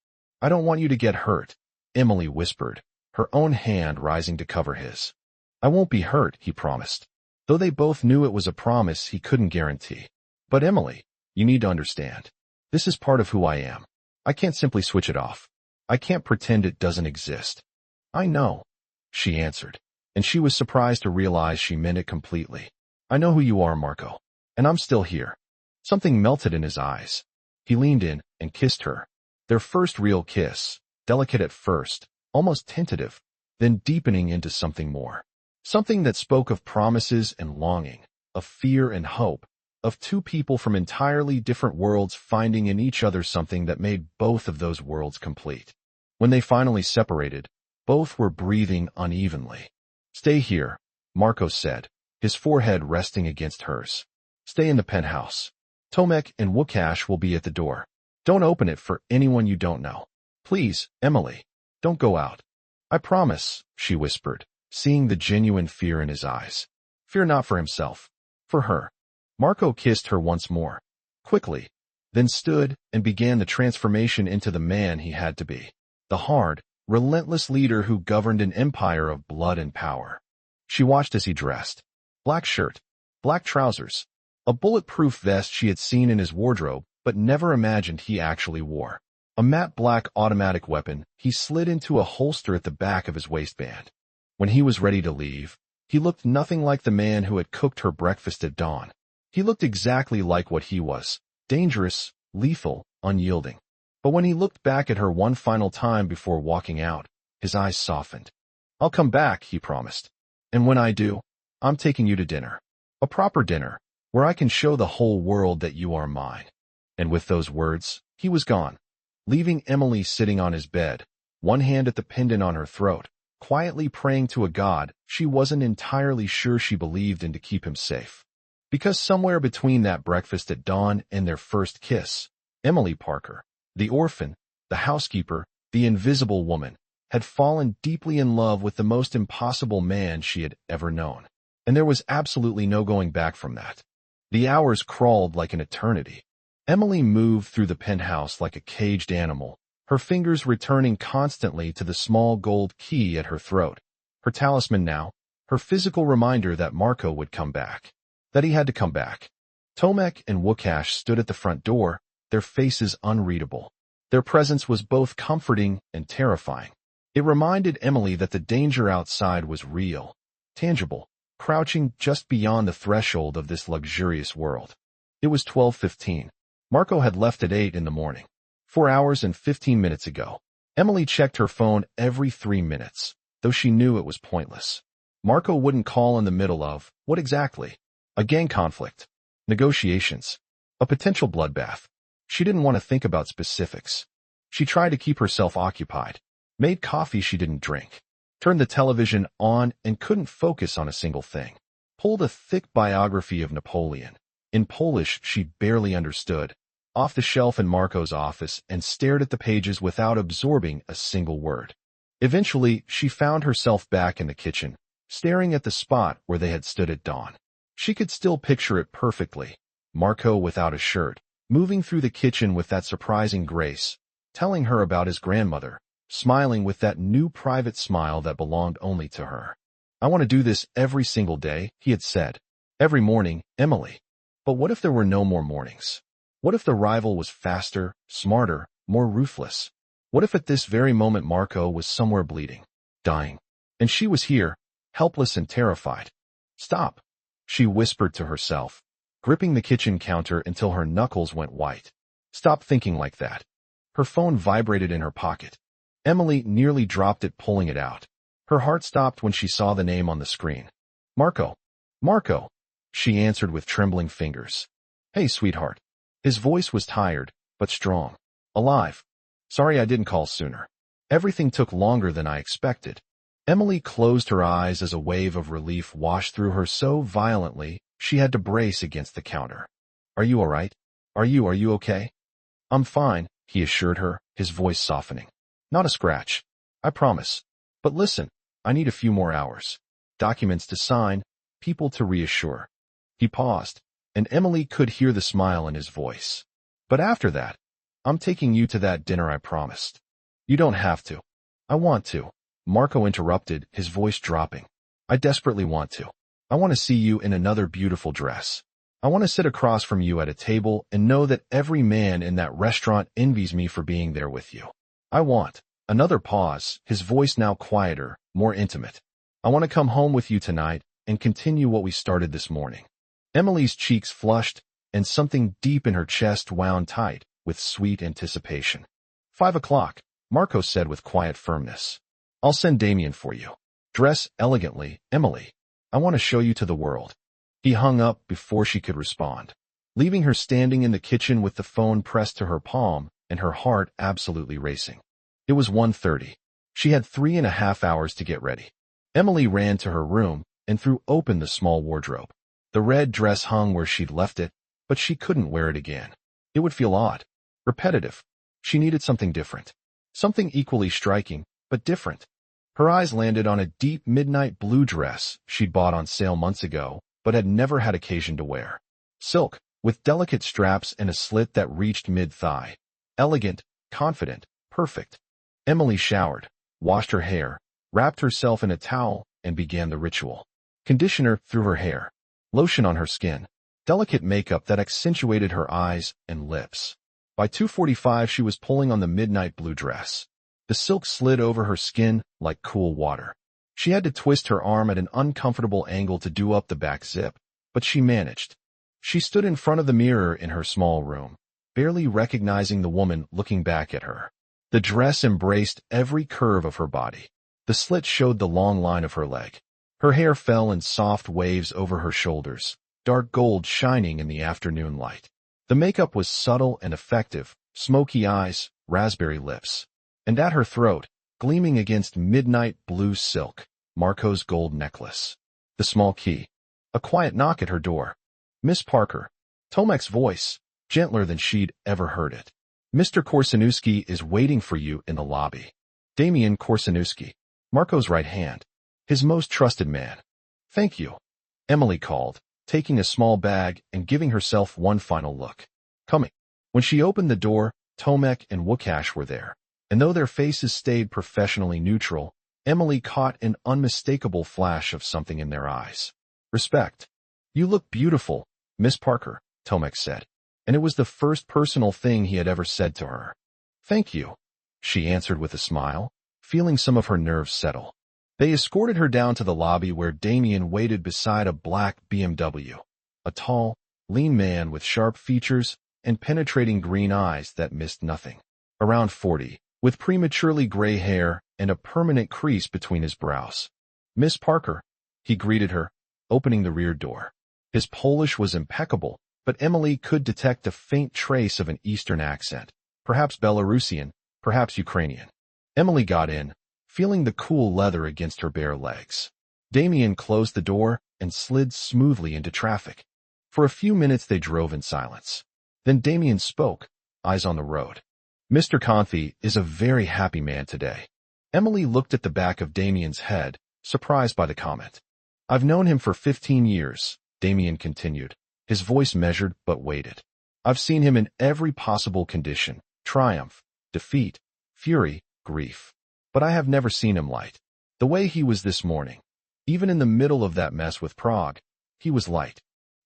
Speaker 1: I don't want you to get hurt, Emily whispered, her own hand rising to cover his. I won't be hurt, he promised, though they both knew it was a promise he couldn't guarantee. But Emily, you need to understand. This is part of who I am. I can't simply switch it off. I can't pretend it doesn't exist. I know, she answered, and she was surprised to realize she meant it completely. I know who you are, Marco, and I'm still here. Something melted in his eyes. He leaned in and kissed her. Their first real kiss, delicate at first, almost tentative, then deepening into something more. Something that spoke of promises and longing, of fear and hope, of two people from entirely different worlds finding in each other something that made both of those worlds complete. When they finally separated, both were breathing unevenly. Stay here, Marco said, his forehead resting against hers. Stay in the penthouse. Tomek and Łukasz will be at the door. Don't open it for anyone you don't know. Please, Emily, don't go out. I promise, she whispered, seeing the genuine fear in his eyes. Fear not for himself, for her. Marco kissed her once more, quickly, then stood and began the transformation into the man he had to be. The hard, relentless leader who governed an empire of blood and power. She watched as he dressed. Black shirt, black trousers, a bulletproof vest she had seen in his wardrobe but never imagined he actually wore. A matte black automatic weapon he slid into a holster at the back of his waistband. When he was ready to leave, he looked nothing like the man who had cooked her breakfast at dawn. He looked exactly like what he was, dangerous, lethal, unyielding. But when he looked back at her one final time before walking out, his eyes softened. I'll come back, he promised. And when I do, I'm taking you to dinner. A proper dinner, where I can show the whole world that you are mine. And with those words, he was gone, leaving Emily sitting on his bed, one hand at the pendant on her throat, quietly praying to a god she wasn't entirely sure she believed in to keep him safe. Because somewhere between that breakfast at dawn and their first kiss, Emily Parker, the orphan, the housekeeper, the invisible woman, had fallen deeply in love with the most impossible man she had ever known. And there was absolutely no going back from that. The hours crawled like an eternity. Emily moved through the penthouse like a caged animal, her fingers returning constantly to the small gold key at her throat. Her talisman now, her physical reminder that Marco would come back. That he had to come back. Tomek and Łukasz stood at the front door, their faces unreadable. Their presence was both comforting and terrifying. It reminded Emily that the danger outside was real, tangible, crouching just beyond the threshold of this luxurious world. It was 12:15. Marco had left at 8 in the morning. 4 hours and 15 minutes ago. Emily checked her phone every 3 minutes, though she knew it was pointless. Marco wouldn't call in the middle of, what exactly? A gang conflict. Negotiations. A potential bloodbath. She didn't want to think about specifics. She tried to keep herself occupied. Made coffee she didn't drink. Turned the television on and couldn't focus on a single thing. Pulled a thick biography of Napoleon, in Polish she barely understood, off the shelf in Marco's office and stared at the pages without absorbing a single word. Eventually, she found herself back in the kitchen, staring at the spot where they had stood at dawn. She could still picture it perfectly. Marco without a shirt, moving through the kitchen with that surprising grace, telling her about his grandmother, smiling with that new private smile that belonged only to her. I want to do this every single day, he had said. Every morning, Emily. But what if there were no more mornings? What if the rival was faster, smarter, more ruthless? What if at this very moment Marco was somewhere bleeding, dying, and she was here, helpless and terrified? Stop, she whispered to herself, gripping the kitchen counter until her knuckles went white. Stop thinking like that. Her phone vibrated in her pocket. Emily nearly dropped it, pulling it out. Her heart stopped when she saw the name on the screen. Marco. Marco, she answered with trembling fingers. Hey, sweetheart. His voice was tired, but strong. Alive. Sorry I didn't call sooner. Everything took longer than I expected. Emily closed her eyes as a wave of relief washed through her so violently she had to brace against the counter. Are you all right? Are you okay? I'm fine, he assured her, his voice softening. Not a scratch. I promise. But listen, I need a few more hours. Documents to sign, people to reassure. He paused, and Emily could hear the smile in his voice. But after that, I'm taking you to that dinner I promised. You don't have to. I want to. Marco interrupted, his voice dropping. I desperately want to. I want to see you in another beautiful dress. I want to sit across from you at a table and know that every man in that restaurant envies me for being there with you. I want. Another pause, his voice now quieter, more intimate. I want to come home with you tonight and continue what we started this morning. Emily's cheeks flushed, and something deep in her chest wound tight with sweet anticipation. 5 o'clock, Marco said with quiet firmness. I'll send Damien for you. Dress elegantly, Emily. I want to show you to the world. He hung up before she could respond, leaving her standing in the kitchen with the phone pressed to her palm and her heart absolutely racing. It was 1:30. She had 3.5 hours to get ready. Emily ran to her room and threw open the small wardrobe. The red dress hung where she'd left it, but she couldn't wear it again. It would feel odd, repetitive. She needed something different. Something equally striking, but different. Her eyes landed on a deep midnight blue dress she'd bought on sale months ago, but had never had occasion to wear. Silk, with delicate straps and a slit that reached mid-thigh. Elegant, confident, perfect. Emily showered, washed her hair, wrapped herself in a towel, and began the ritual. Conditioner through her hair, lotion on her skin, delicate makeup that accentuated her eyes and lips. By 2:45 she was pulling on the midnight blue dress. The silk slid over her skin like cool water. She had to twist her arm at an uncomfortable angle to do up the back zip, but she managed. She stood in front of the mirror in her small room, barely recognizing the woman looking back at her. The dress embraced every curve of her body. The slit showed the long line of her leg. Her hair fell in soft waves over her shoulders, dark gold shining in the afternoon light. The makeup was subtle and effective, smoky eyes, raspberry lips. And at her throat, gleaming against midnight blue silk, Marco's gold necklace. The small key. A quiet knock at her door. Miss Parker. Tomek's voice, gentler than she'd ever heard it. Mr. Korsanuski is waiting for you in the lobby. Damien Korsanuski. Marco's right hand. His most trusted man. Thank you. Emily called, taking a small bag and giving herself one final look. Coming. When she opened the door, Tomek and Wukash were there. And though their faces stayed professionally neutral, Emily caught an unmistakable flash of something in their eyes. Respect. You look beautiful, Miss Parker, Tomek said. And it was the first personal thing he had ever said to her. Thank you, she answered with a smile, feeling some of her nerves settle. They escorted her down to the lobby where Damien waited beside a black BMW. A tall, lean man with sharp features and penetrating green eyes that missed nothing. Around 40. With prematurely gray hair and a permanent crease between his brows. Miss Parker, he greeted her, opening the rear door. His Polish was impeccable, but Emily could detect a faint trace of an Eastern accent, perhaps Belarusian, perhaps Ukrainian. Emily got in, feeling the cool leather against her bare legs. Damien closed the door and slid smoothly into traffic. For a few minutes they drove in silence. Then Damien spoke, eyes on the road. Mr. Conthi is a very happy man today. Emily looked at the back of Damien's head, surprised by the comment. I've known him for 15 years, Damien continued, his voice measured but weighted. I've seen him in every possible condition: triumph, defeat, fury, grief. But I have never seen him light. The way he was this morning. Even in the middle of that mess with Prague, he was light.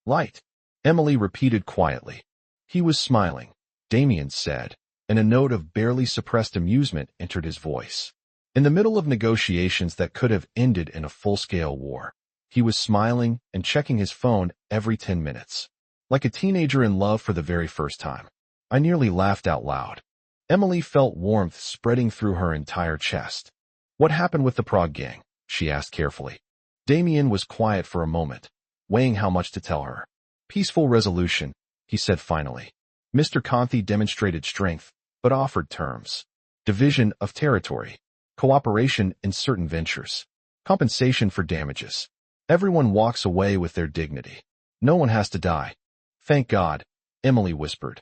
Speaker 1: Light, Emily repeated quietly. He was smiling, Damien said, and a note of barely suppressed amusement entered his voice. In the middle of negotiations that could have ended in a full-scale war, he was smiling and checking his phone every 10 minutes. Like a teenager in love for the very first time. I nearly laughed out loud. Emily felt warmth spreading through her entire chest. What happened with the Prague gang? She asked carefully. Damien was quiet for a moment, weighing how much to tell her. Peaceful resolution, he said finally. Mr. Conti demonstrated strength, but offered terms. Division of territory. Cooperation in certain ventures. Compensation for damages. Everyone walks away with their dignity. No one has to die. Thank God, Emily whispered.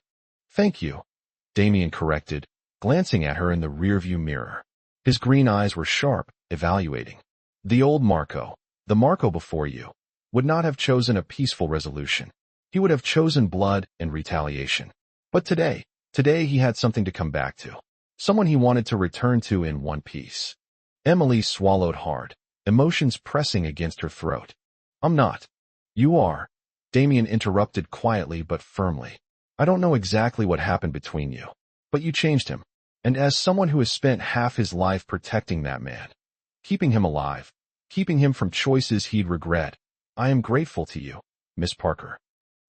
Speaker 1: Thank you, Damien corrected, glancing at her in the rearview mirror. His green eyes were sharp, evaluating. The old Marco, the Marco before you, would not have chosen a peaceful resolution. He would have chosen blood and retaliation. But today he had something to come back to. Someone he wanted to return to in one piece. Emily swallowed hard, emotions pressing against her throat. I'm not. You are. Damien interrupted quietly but firmly. I don't know exactly what happened between you, but you changed him. And as someone who has spent half his life protecting that man, keeping him alive, keeping him from choices he'd regret, I am grateful to you, Miss Parker.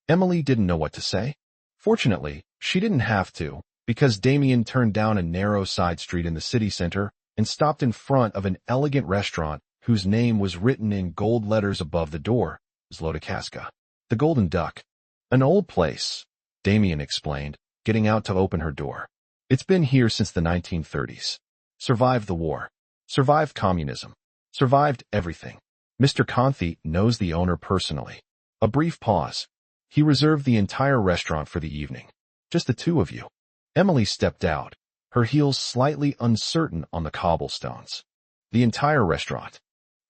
Speaker 1: Emily didn't know what to say. Fortunately, she didn't have to, because Damien turned down a narrow side street in the city center and stopped in front of an elegant restaurant whose name was written in gold letters above the door, Zlotokazka. The Golden Duck. An old place, Damien explained, getting out to open her door. It's been here since the 1930s. Survived the war. Survived communism. Survived everything. Mr. Conti knows the owner personally. A brief pause. He reserved the entire restaurant for the evening. Just the two of you. Emily stepped out, her heels slightly uncertain on the cobblestones. The entire restaurant.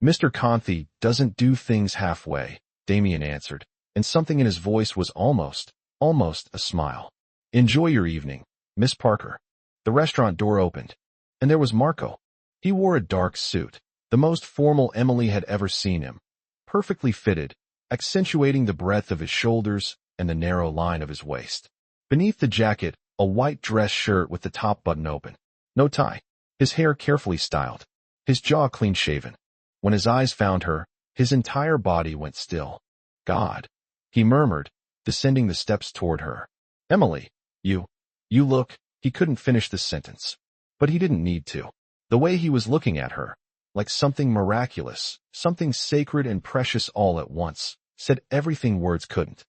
Speaker 1: Mr. Conti doesn't do things halfway, Damien answered, and something in his voice was almost a smile. Enjoy your evening, Miss Parker. The restaurant door opened, and there was Marco. He wore a dark suit, the most formal Emily had ever seen him, perfectly fitted, accentuating the breadth of his shoulders and the narrow line of his waist. Beneath the jacket, a white dress shirt with the top button open. No tie. His hair carefully styled. His jaw clean-shaven. When his eyes found her, his entire body went still. God, he murmured, descending the steps toward her. Emily, you look, he couldn't finish the sentence. But he didn't need to. The way he was looking at her, like something miraculous, something sacred and precious all at once, said everything words couldn't.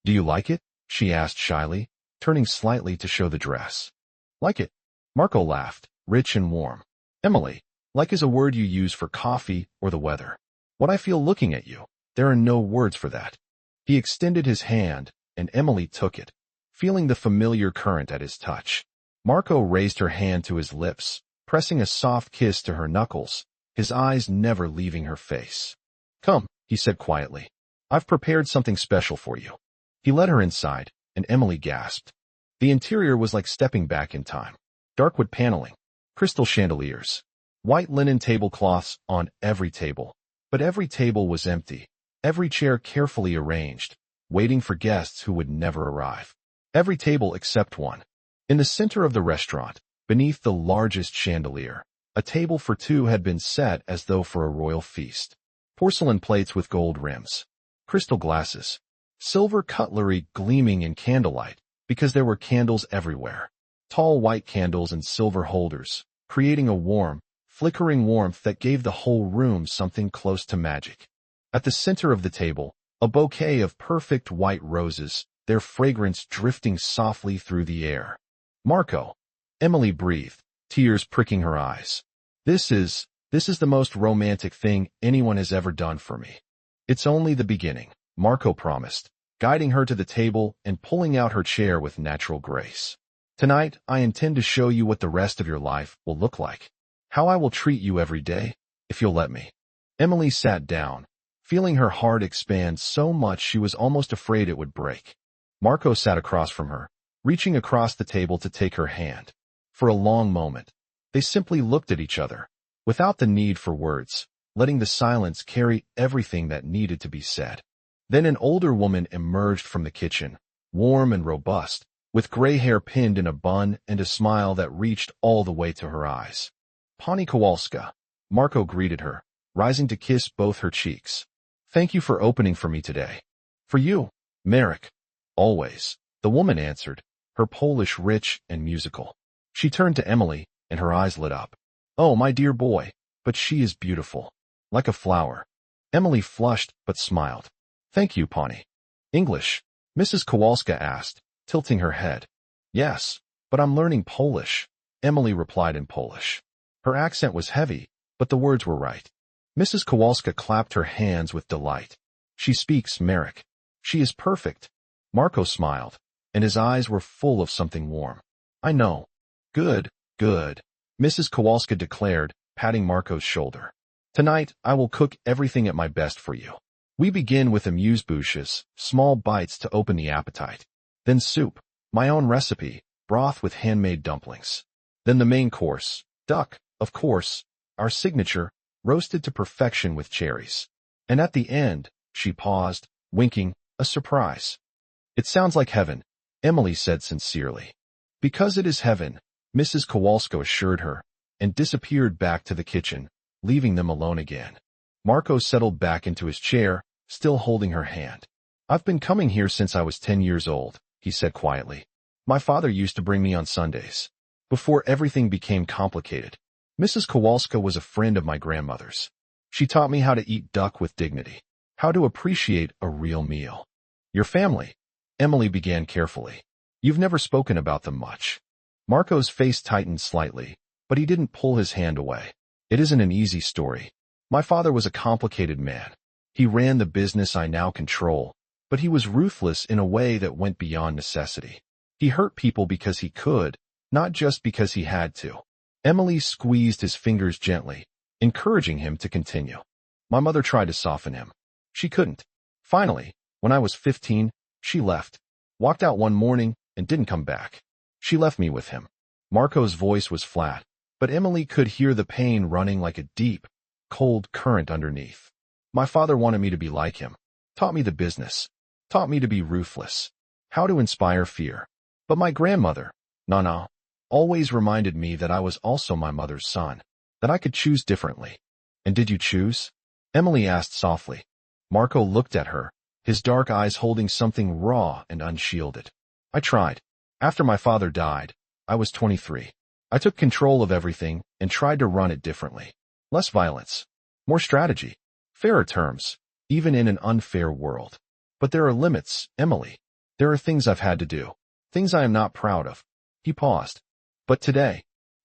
Speaker 1: Do you like it? She asked shyly, turning slightly to show the dress. Like it? Marco laughed, rich and warm. Emily, like is a word you use for coffee or the weather. What I feel looking at you, there are no words for that. He extended his hand, and Emily took it, feeling the familiar current at his touch. Marco raised her hand to his lips, pressing a soft kiss to her knuckles, his eyes never leaving her face. Come, he said quietly. I've prepared something special for you. He led her inside, and Emily gasped. The interior was like stepping back in time. Dark wood paneling, crystal chandeliers, white linen tablecloths on every table. But every table was empty, every chair carefully arranged, waiting for guests who would never arrive. Every table except one. In the center of the restaurant, beneath the largest chandelier, a table for two had been set as though for a royal feast. Porcelain plates with gold rims, crystal glasses, silver cutlery gleaming in candlelight, because there were candles everywhere. Tall white candles in silver holders, creating a warm, flickering warmth that gave the whole room something close to magic. At the center of the table, a bouquet of perfect white roses, their fragrance drifting softly through the air. Marco, Emily breathed, tears pricking her eyes. This is the most romantic thing anyone has ever done for me. It's only the beginning, Marco promised, guiding her to the table and pulling out her chair with natural grace. Tonight, I intend to show you what the rest of your life will look like. How I will treat you every day, if you'll let me. Emily sat down, feeling her heart expand so much she was almost afraid it would break. Marco sat across from her, reaching across the table to take her hand. For a long moment, they simply looked at each other, without the need for words, letting the silence carry everything that needed to be said. Then an older woman emerged from the kitchen, warm and robust, with gray hair pinned in a bun and a smile that reached all the way to her eyes. Pani Kowalska, Marco greeted her, rising to kiss both her cheeks. Thank you for opening for me today. For you, Marek. Always, the woman answered, her Polish rich and musical. She turned to Emily, and her eyes lit up. Oh, my dear boy, but she is beautiful. Like a flower. Emily flushed, but smiled. Thank you, Pani. English? Mrs. Kowalska asked, tilting her head. Yes, but I'm learning Polish, Emily replied in Polish. Her accent was heavy, but the words were right. Mrs. Kowalska clapped her hands with delight. She speaks Marek. She is perfect. Marco smiled, and his eyes were full of something warm. I know. Good, good, Mrs. Kowalska declared, patting Marco's shoulder. Tonight, I will cook everything at my best for you. We begin with amuse-bouches, small bites to open the appetite. Then soup, my own recipe, broth with handmade dumplings. Then the main course, duck, of course, our signature, roasted to perfection with cherries. And at the end, she paused, winking, a surprise. It sounds like heaven, Emily said sincerely. Because it is heaven, Mrs. Kowalska assured her, and disappeared back to the kitchen, leaving them alone again. Marco settled back into his chair, still holding her hand. I've been coming here since I was 10 years old, he said quietly. My father used to bring me on Sundays. Before everything became complicated, Mrs. Kowalska was a friend of my grandmother's. She taught me how to eat duck with dignity, how to appreciate a real meal. Your family, Emily began carefully. You've never spoken about them much. Marco's face tightened slightly, but he didn't pull his hand away. It isn't an easy story. My father was a complicated man. He ran the business I now control, but he was ruthless in a way that went beyond necessity. He hurt people because he could, not just because he had to. Emily squeezed his fingers gently, encouraging him to continue. My mother tried to soften him. She couldn't. Finally, when I was 15, she left, walked out one morning, and didn't come back. She left me with him. Marco's voice was flat, but Emily could hear the pain running like a deep, cold current underneath. My father wanted me to be like him, taught me the business, taught me to be ruthless, how to inspire fear. But my grandmother, Nana, always reminded me that I was also my mother's son, that I could choose differently. And did you choose? Emily asked softly. Marco looked at her, his dark eyes holding something raw and unshielded. I tried. After my father died, I was 23. I took control of everything and tried to run it differently. Less violence, more strategy, fairer terms, even in an unfair world. But there are limits, Emily. There are things I've had to do, things I am not proud of. He paused. But today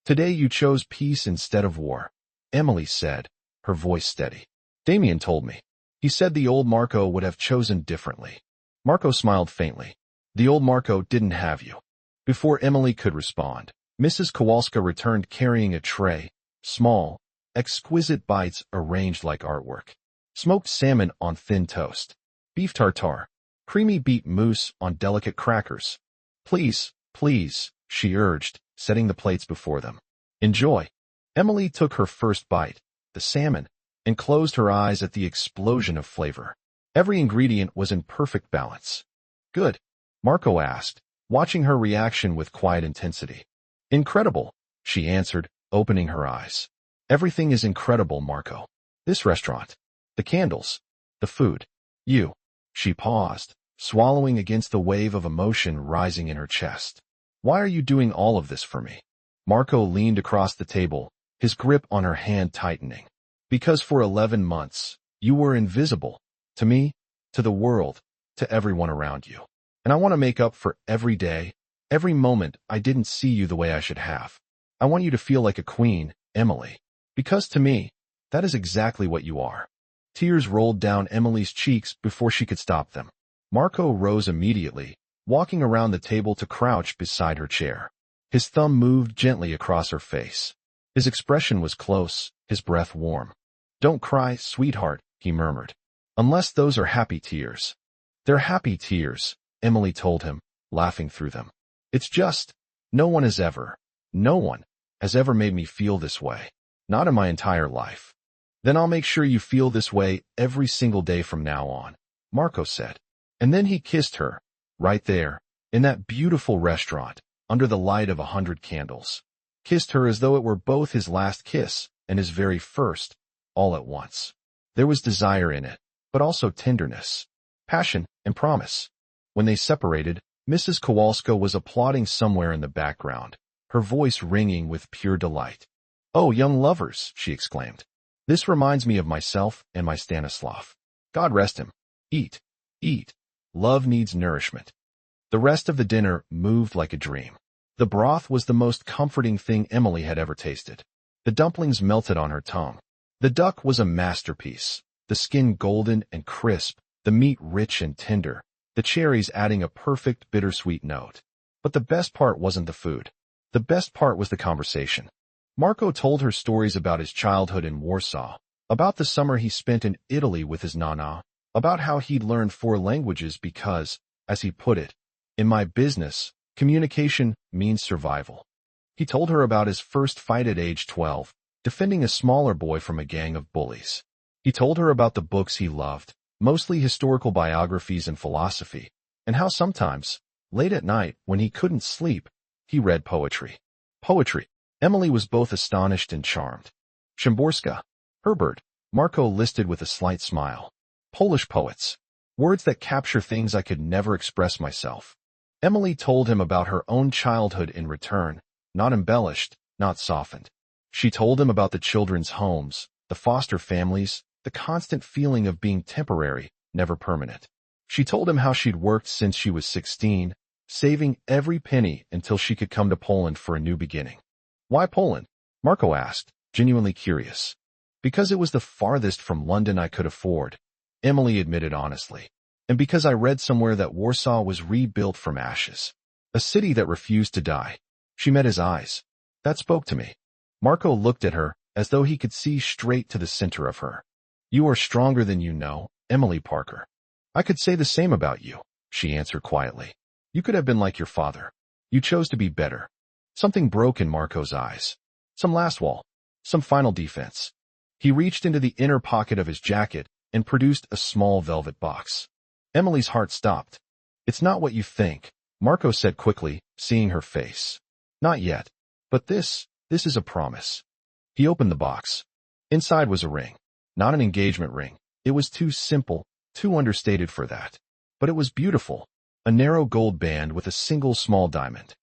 Speaker 1: you chose peace instead of war, Emily said, her voice steady. Damien told me. He said the old Marco would have chosen differently. Marco smiled faintly. The old Marco didn't have you. Before Emily could respond, Mrs. Kowalska returned carrying a tray, small, exquisite bites arranged like artwork. Smoked salmon on thin toast. Beef tartare. Creamy beet mousse on delicate crackers. Please, please, she urged, setting the plates before them. Enjoy. Emily took her first bite, the salmon, and closed her eyes at the explosion of flavor. Every ingredient was in perfect balance. Good? Marco asked, watching her reaction with quiet intensity. Incredible, she answered, opening her eyes. Everything is incredible, Marco. This restaurant. The candles. The food. You. She paused, swallowing against the wave of emotion rising in her chest. Why are you doing all of this for me? Marco leaned across the table, his grip on her hand tightening. Because for 11 months, you were invisible. To me, to the world, to everyone around you. And I want to make up for every day, every moment I didn't see you the way I should have. I want you to feel like a queen, Emily. Because to me, that is exactly what you are. Tears rolled down Emily's cheeks before she could stop them. Marco rose immediately, walking around the table to crouch beside her chair. His thumb moved gently across her face. His expression was close, his breath warm. Don't cry, sweetheart, he murmured. Unless those are happy tears. They're happy tears, Emily told him, laughing through them. It's just, no one has ever made me feel this way. Not in my entire life. Then I'll make sure you feel this way every single day from now on, Marco said. And then he kissed her, right there, in that beautiful restaurant, under the light of 100 candles. Kissed her as though it were both his last kiss and his very first, all at once. There was desire in it, but also tenderness, passion, and promise. When they separated, Mrs. Kowalska was applauding somewhere in the background, her voice ringing with pure delight. "Oh, young lovers," she exclaimed. "This reminds me of myself and my Stanislav. God rest him. Eat, eat. Love needs nourishment." The rest of the dinner moved like a dream. The broth was the most comforting thing Emily had ever tasted. The dumplings melted on her tongue. The duck was a masterpiece, the skin golden and crisp, the meat rich and tender, the cherries adding a perfect bittersweet note. But the best part wasn't the food. The best part was the conversation. Marco told her stories about his childhood in Warsaw, about the summer he spent in Italy with his nana, about how he'd learned 4 languages because, as he put it, "In my business, communication means survival." He told her about his first fight at age 12, defending a smaller boy from a gang of bullies. He told her about the books he loved, mostly historical biographies and philosophy, and how sometimes, late at night, when he couldn't sleep, he read poetry. Poetry. Emily was both astonished and charmed. Szymborska, Herbert, Marco listed with a slight smile. Polish poets. Words that capture things I could never express myself. Emily told him about her own childhood in return, not embellished, not softened. She told him about the children's homes, the foster families, the constant feeling of being temporary, never permanent. She told him how she'd worked since she was 16, saving every penny until she could come to Poland for a new beginning. "Why Poland?" Marco asked, genuinely curious. "Because it was the farthest from London I could afford," Emily admitted honestly. "And because I read somewhere that Warsaw was rebuilt from ashes. A city that refused to die." She met his eyes. That spoke to me. Marco looked at her as though he could see straight to the center of her. "You are stronger than you know, Emily Parker." "I could say the same about you," she answered quietly. "You could have been like your father. You chose to be better." Something broke in Marco's eyes. Some last wall. Some final defense. He reached into the inner pocket of his jacket and produced a small velvet box. Emily's heart stopped. "It's not what you think," Marco said quickly, seeing her face. "Not yet. But this is a promise." He opened the box. Inside was a ring. Not an engagement ring. It was too simple, too understated for that. But it was beautiful. A narrow gold band with a single small diamond.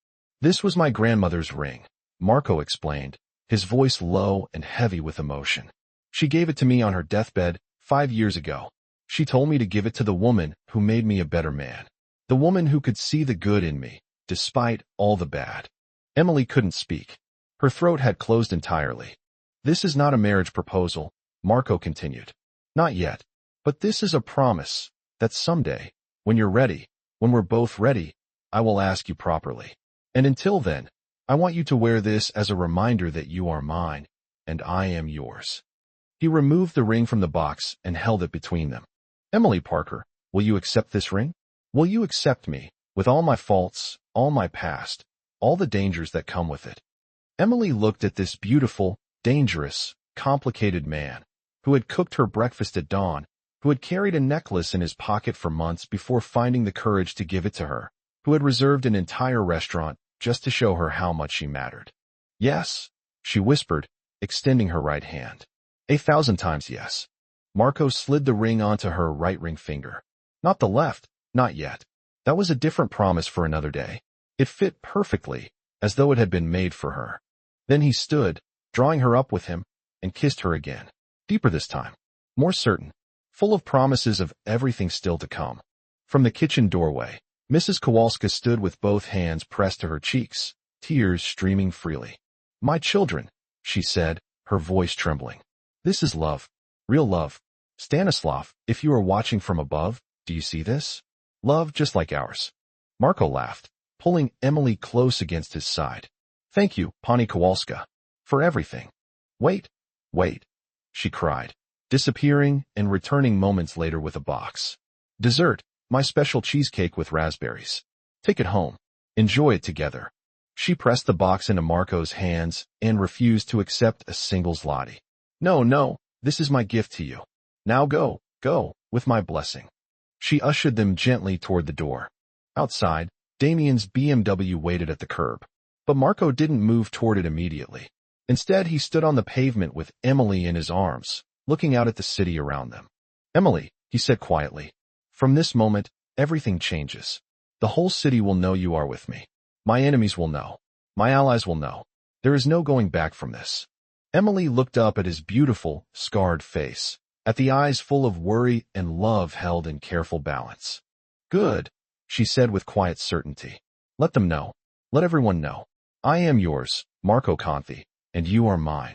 Speaker 1: "This was my grandmother's ring," Marco explained, his voice low and heavy with emotion. "She gave it to me on her deathbed 5 years ago. She told me to give it to the woman who made me a better man. The woman who could see the good in me, despite all the bad." Emily couldn't speak. Her throat had closed entirely. "This is not a marriage proposal," Marco continued. "Not yet. But this is a promise that someday, when you're ready, when we're both ready, I will ask you properly. And until then, I want you to wear this as a reminder that you are mine, and I am yours." He removed the ring from the box and held it between them. "Emily Parker, will you accept this ring? Will you accept me, with all my faults, all my past, all the dangers that come with it?" Emily looked at this beautiful, dangerous, complicated man, who had cooked her breakfast at dawn, who had carried a necklace in his pocket for months before finding the courage to give it to her, who had reserved an entire restaurant just to show her how much she mattered. "Yes," she whispered, extending her right hand. 1,000 times yes. Marco slid the ring onto her right ring finger. Not the left, not yet. That was a different promise for another day. It fit perfectly, as though it had been made for her. Then he stood, drawing her up with him, and kissed her again. Deeper this time. More certain. Full of promises of everything still to come. From the kitchen doorway, Mrs. Kowalska stood with both hands pressed to her cheeks, tears streaming freely. "My children," she said, her voice trembling. "This is love. Real love. Stanislav, if you are watching from above, do you see this? Love just like ours." Marco laughed, pulling Emily close against his side. "Thank you, Pani Kowalska, for everything." Wait, she cried, disappearing and returning moments later with a box. "Dessert," My special cheesecake with raspberries. Take it home. Enjoy it together. She pressed the box into Marco's hands and refused to accept a single zloty. No, no, this is my gift to you. Now go, with my blessing. She ushered them gently toward the door. Outside, Damien's BMW waited at the curb. But Marco didn't move toward it immediately. Instead, he stood on the pavement with Emily in his arms, looking out at the city around them. Emily, he said quietly, from this moment, everything changes. The whole city will know you are with me. My enemies will know. My allies will know. There is no going back from this. Emily looked up at his beautiful, scarred face, at the eyes full of worry and love held in careful balance. Good, she said with quiet certainty. Let them know. Let everyone know. I am yours, Marco Conti, and you are mine.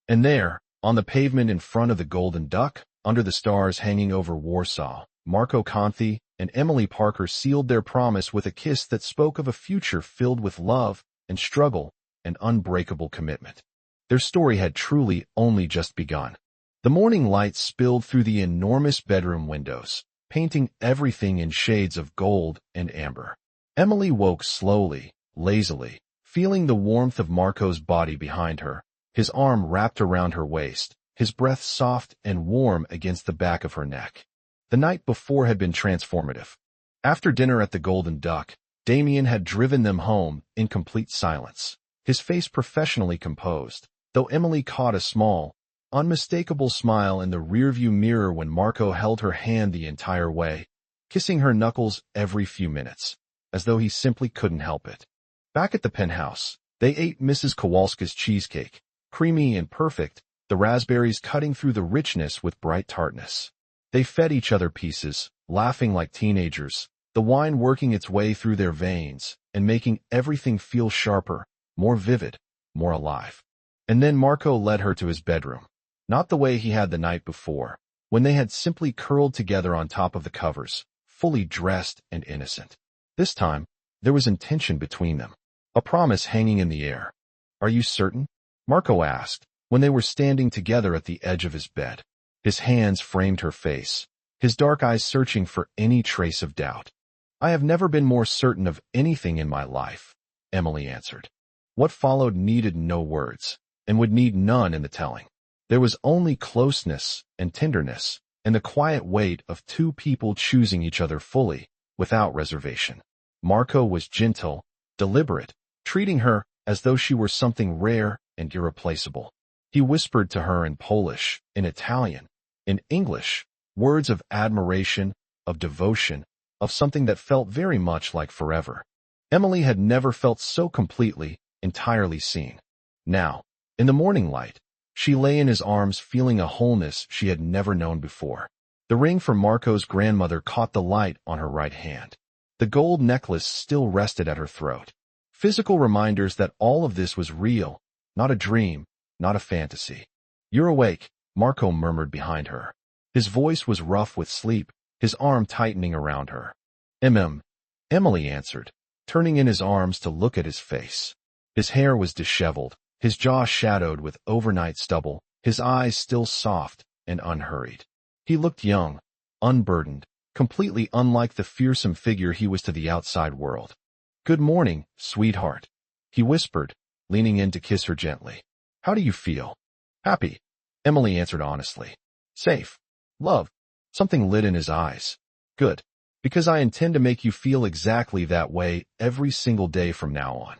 Speaker 1: And there, on the pavement in front of the Golden Duck, under the stars hanging over Warsaw, Marco Conti and Emily Parker sealed their promise with a kiss that spoke of a future filled with love and struggle and unbreakable commitment. Their story had truly only just begun. The morning light spilled through the enormous bedroom windows, painting everything in shades of gold and amber. Emily woke slowly, lazily, feeling the warmth of Marco's body behind her, his arm wrapped around her waist, his breath soft and warm against the back of her neck. The night before had been transformative. After dinner at the Golden Duck, Damien had driven them home in complete silence, his face professionally composed, though Emily caught a small, unmistakable smile in the rearview mirror when Marco held her hand the entire way, kissing her knuckles every few minutes, as though he simply couldn't help it. Back at the penthouse, they ate Mrs. Kowalska's cheesecake, creamy and perfect, the raspberries cutting through the richness with bright tartness. They fed each other pieces, laughing like teenagers, the wine working its way through their veins and making everything feel sharper, more vivid, more alive. And then Marco led her to his bedroom, not the way he had the night before, when they had simply curled together on top of the covers, fully dressed and innocent. This time, there was intention between them, a promise hanging in the air. Are you certain? Marco asked, when they were standing together at the edge of his bed. His hands framed her face, his dark eyes searching for any trace of doubt. I have never been more certain of anything in my life, Emily answered. What followed needed no words, and would need none in the telling. There was only closeness and tenderness, and the quiet weight of two people choosing each other fully, without reservation. Marco was gentle, deliberate, treating her as though she were something rare and irreplaceable. He whispered to her in Polish, in Italian, in English, words of admiration, of devotion, of something that felt very much like forever. Emily had never felt so completely, entirely seen. Now, in the morning light, she lay in his arms feeling a wholeness she had never known before. The ring from Marco's grandmother caught the light on her right hand. The gold necklace still rested at her throat. Physical reminders that all of this was real, not a dream, not a fantasy. You're awake, Marco murmured behind her. His voice was rough with sleep, his arm tightening around her. Emily answered, turning in his arms to look at his face. His hair was disheveled, his jaw shadowed with overnight stubble, his eyes still soft and unhurried. He looked young, unburdened, completely unlike the fearsome figure he was to the outside world. Good morning, sweetheart, he whispered, leaning in to kiss her gently. How do you feel? Happy, Emily answered honestly. Safe. Love. Something lit in his eyes. Good. Because I intend to make you feel exactly that way every single day from now on.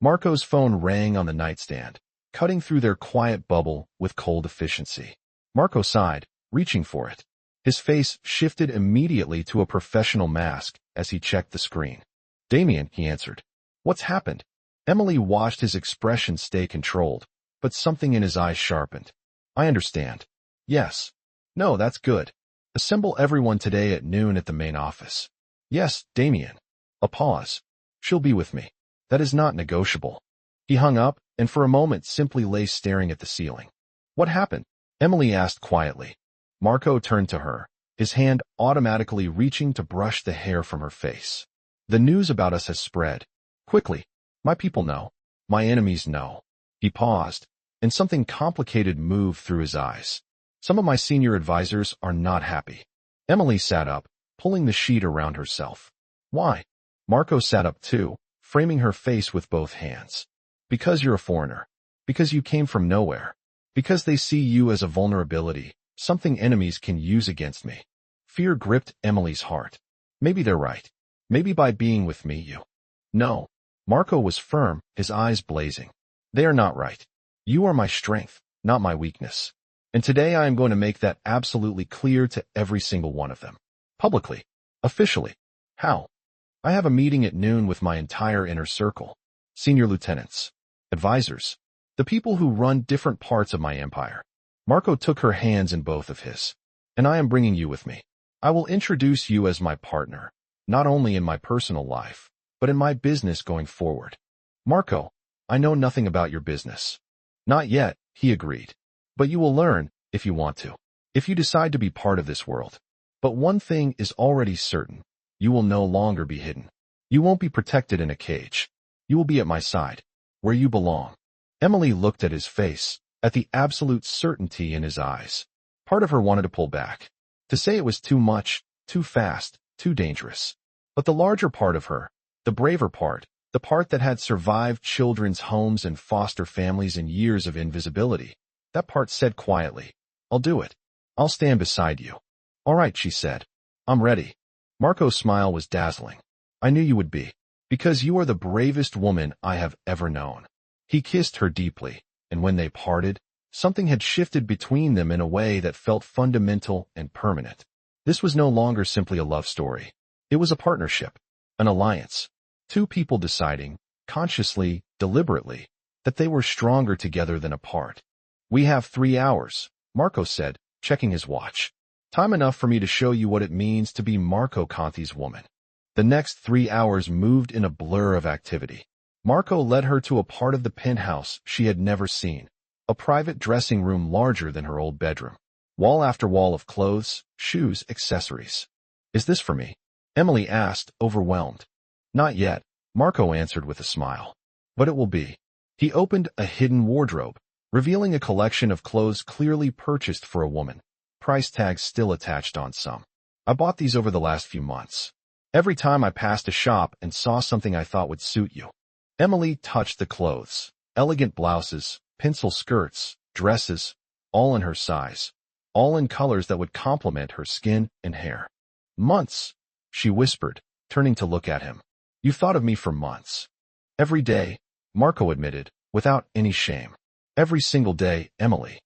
Speaker 1: Marco's phone rang on the nightstand, cutting through their quiet bubble with cold efficiency. Marco sighed, reaching for it. His face shifted immediately to a professional mask as he checked the screen. Damien, he answered. What's happened? Emily watched his expression stay controlled, but something in his eyes sharpened. I understand. Yes. No, that's good. Assemble everyone today at noon at the main office. Yes, Damien. A pause. She'll be with me. That is not negotiable. He hung up and for a moment simply lay staring at the ceiling. What happened? Emily asked quietly. Marco turned to her, his hand automatically reaching to brush the hair from her face. The news about us has spread. Quickly. My people know. My enemies know. He paused, and something complicated moved through his eyes. Some of my senior advisors are not happy. Emily sat up, pulling the sheet around herself. Why? Marco sat up too, framing her face with both hands. Because you're a foreigner. Because you came from nowhere. Because they see you as a vulnerability, something enemies can use against me. Fear gripped Emily's heart. Maybe they're right. Maybe by being with me you. No. Marco was firm, his eyes blazing. They are not right. You are my strength, not my weakness. And today I am going to make that absolutely clear to every single one of them. Publicly. Officially. How? I have a meeting at noon with my entire inner circle. Senior lieutenants. Advisors. The people who run different parts of my empire. Marco took her hands in both of his. And I am bringing you with me. I will introduce you as my partner, not only in my personal life, but in my business going forward. Marco, I know nothing about your business. Not yet, he agreed. But you will learn, if you want to. If you decide to be part of this world. But one thing is already certain. You will no longer be hidden. You won't be protected in a cage. You will be at my side, where you belong. Emily looked at his face, at the absolute certainty in his eyes. Part of her wanted to pull back. To say it was too much, too fast, too dangerous. But the larger part of her, the braver part, the part that had survived children's homes and foster families and years of invisibility, that part said quietly, I'll do it. I'll stand beside you. All right, she said. I'm ready. Marco's smile was dazzling. I knew you would be. Because you are the bravest woman I have ever known. He kissed her deeply, and when they parted, something had shifted between them in a way that felt fundamental and permanent. This was no longer simply a love story. It was a partnership, an alliance. Two people deciding, consciously, deliberately, that they were stronger together than apart. We have 3 hours, Marco said, checking his watch. Time enough for me to show you what it means to be Marco Conti's woman. The next 3 hours moved in a blur of activity. Marco led her to a part of the penthouse she had never seen, a private dressing room larger than her old bedroom. Wall after wall of clothes, shoes, accessories. Is this for me? Emily asked, overwhelmed. Not yet, Marco answered with a smile. But it will be. He opened a hidden wardrobe, revealing a collection of clothes clearly purchased for a woman, price tags still attached on some. I bought these over the last few months. Every time I passed a shop and saw something I thought would suit you. Emily touched the clothes, elegant blouses, pencil skirts, dresses, all in her size, all in colors that would complement her skin and hair. Months, she whispered, turning to look at him. You thought of me for months. Every day, Marco admitted, without any shame. Every single day, Emily.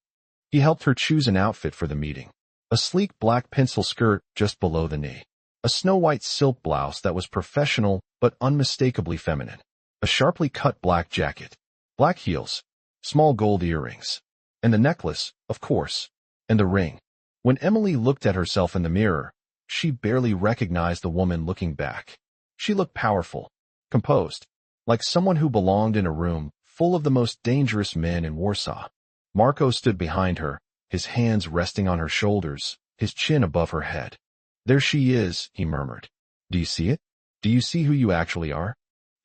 Speaker 1: He helped her choose an outfit for the meeting. A sleek black pencil skirt just below the knee. A snow-white silk blouse that was professional but unmistakably feminine. A sharply cut black jacket. Black heels. Small gold earrings. And the necklace, of course. And the ring. When Emily looked at herself in the mirror, she barely recognized the woman looking back. She looked powerful, composed, like someone who belonged in a room full of the most dangerous men in Warsaw. Marco stood behind her, his hands resting on her shoulders, his chin above her head. There she is, he murmured. Do you see it? Do you see who you actually are?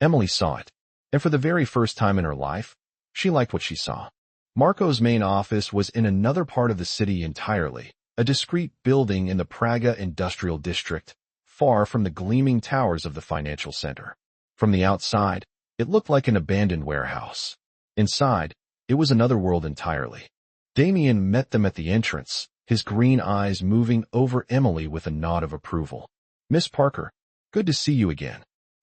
Speaker 1: Emily saw it. And for the very first time in her life, she liked what she saw. Marco's main office was in another part of the city entirely, a discreet building in the Praga industrial district, far from the gleaming towers of the financial center. From the outside, it looked like an abandoned warehouse. Inside, it was another world entirely. Damien met them at the entrance, his green eyes moving over Emily with a nod of approval. Miss Parker, good to see you again.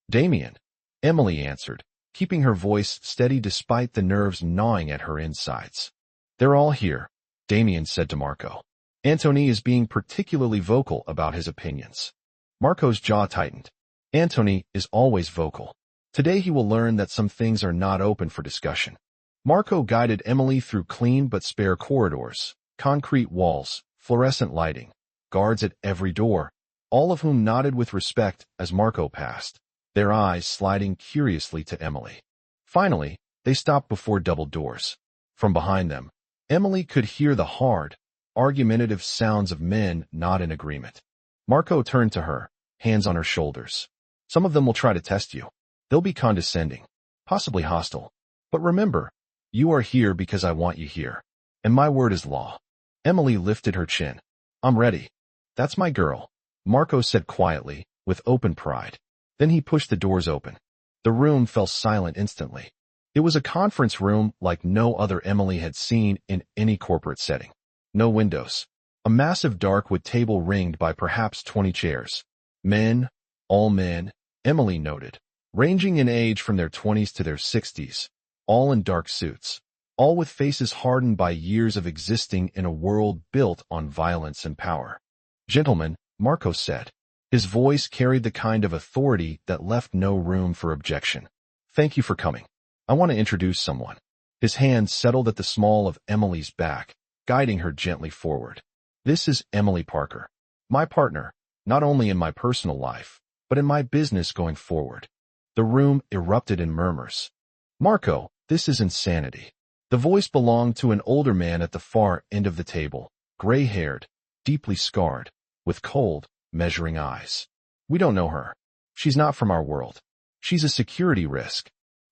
Speaker 1: Damien, Emily answered, keeping her voice steady despite the nerves gnawing at her insides. They're all here, Damien said to Marco. Antony is being particularly vocal about his opinions. Marco's jaw tightened. Antony is always vocal. Today he will learn that some things are not open for discussion. Marco guided Emily through clean but spare corridors, concrete walls, fluorescent lighting, guards at every door, all of whom nodded with respect as Marco passed, their eyes sliding curiously to Emily. Finally, they stopped before double doors. From behind them, Emily could hear the hard, argumentative sounds of men not in agreement. Marco turned to her, hands on her shoulders. Some of them will try to test you. They'll be condescending, possibly hostile. But remember, you are here because I want you here. And my word is law. Emily lifted her chin. I'm ready. That's my girl. Marco said quietly, with open pride. Then he pushed the doors open. The room fell silent instantly. It was a conference room like no other Emily had seen in any corporate setting. No windows. A massive dark wood table ringed by perhaps 20 chairs. Men, all men, Emily noted, ranging in age from their 20s to their 60s, all in dark suits, all with faces hardened by years of existing in a world built on violence and power. Gentlemen, Marco said. His voice carried the kind of authority that left no room for objection. Thank you for coming. I want to introduce someone. His hand settled at the small of Emily's back, guiding her gently forward. This is Emily Parker, my partner, not only in my personal life, but in my business going forward. The room erupted in murmurs. Marco, this is insanity. The voice belonged to an older man at the far end of the table, gray-haired, deeply scarred, with cold, measuring eyes. We don't know her. She's not from our world. She's a security risk.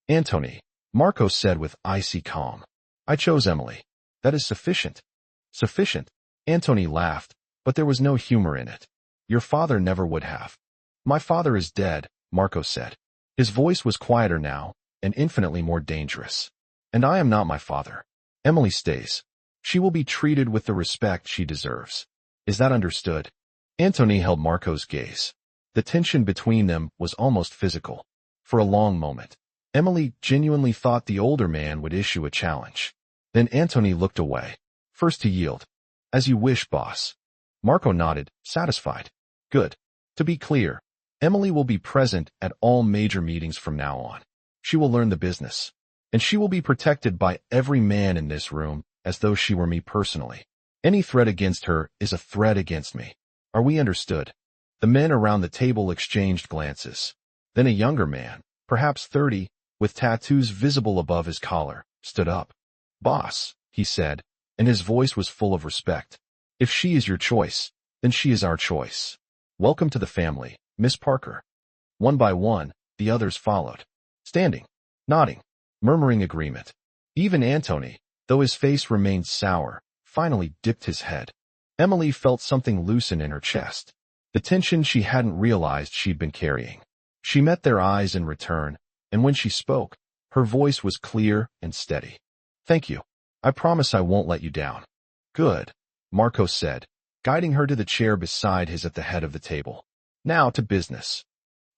Speaker 1: Antony, Marco said with icy calm. I chose Emily. That is sufficient. Sufficient. Antony laughed, but there was no humor in it. Your father never would have. My father is dead, Marco said. His voice was quieter now, and infinitely more dangerous. And I am not my father. Emily stays. She will be treated with the respect she deserves. Is that understood? Antony held Marco's gaze. The tension between them was almost physical. For a long moment, Emily genuinely thought the older man would issue a challenge. Then Antony looked away. First to yield. As you wish, boss. Marco nodded, satisfied. Good. To be clear, Emily will be present at all major meetings from now on. She will learn the business. And she will be protected by every man in this room as though she were me personally. Any threat against her is a threat against me. Are we understood? The men around the table exchanged glances. Then a younger man, perhaps 30, with tattoos visible above his collar, stood up. Boss, he said, and his voice was full of respect. If she is your choice, then she is our choice. Welcome to the family, Miss Parker. One by one, the others followed, standing, nodding, murmuring agreement. Even Antony, though his face remained sour, finally dipped his head. Emily felt something loosen in her chest, the tension she hadn't realized she'd been carrying. She met their eyes in return, and when she spoke, her voice was clear and steady. Thank you. I promise I won't let you down. Good, Marco said, guiding her to the chair beside his at the head of the table. Now to business.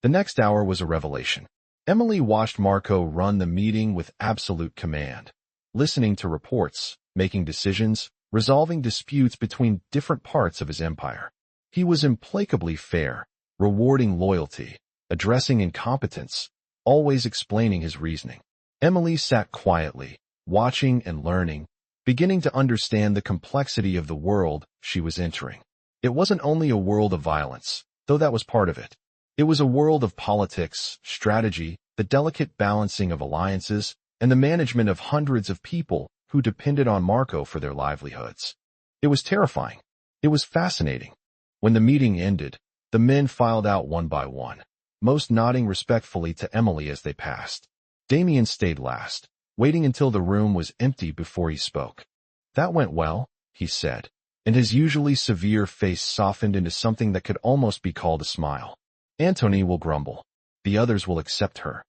Speaker 1: The next hour was a revelation. Emily watched Marco run the meeting with absolute command, listening to reports, making decisions, resolving disputes between different parts of his empire. He was implacably fair, rewarding loyalty, addressing incompetence, always explaining his reasoning. Emily sat quietly, watching and learning, beginning to understand the complexity of the world she was entering. It wasn't only a world of violence, though that was part of it. It was a world of politics, strategy, the delicate balancing of alliances, and the management of hundreds of people who depended on Marco for their livelihoods. It was terrifying. It was fascinating. When the meeting ended, the men filed out one by one, most nodding respectfully to Emily as they passed. Damien stayed last, waiting until the room was empty before he spoke. That went well, he said, and his usually severe face softened into something that could almost be called a smile. Antony will grumble. The others will accept her.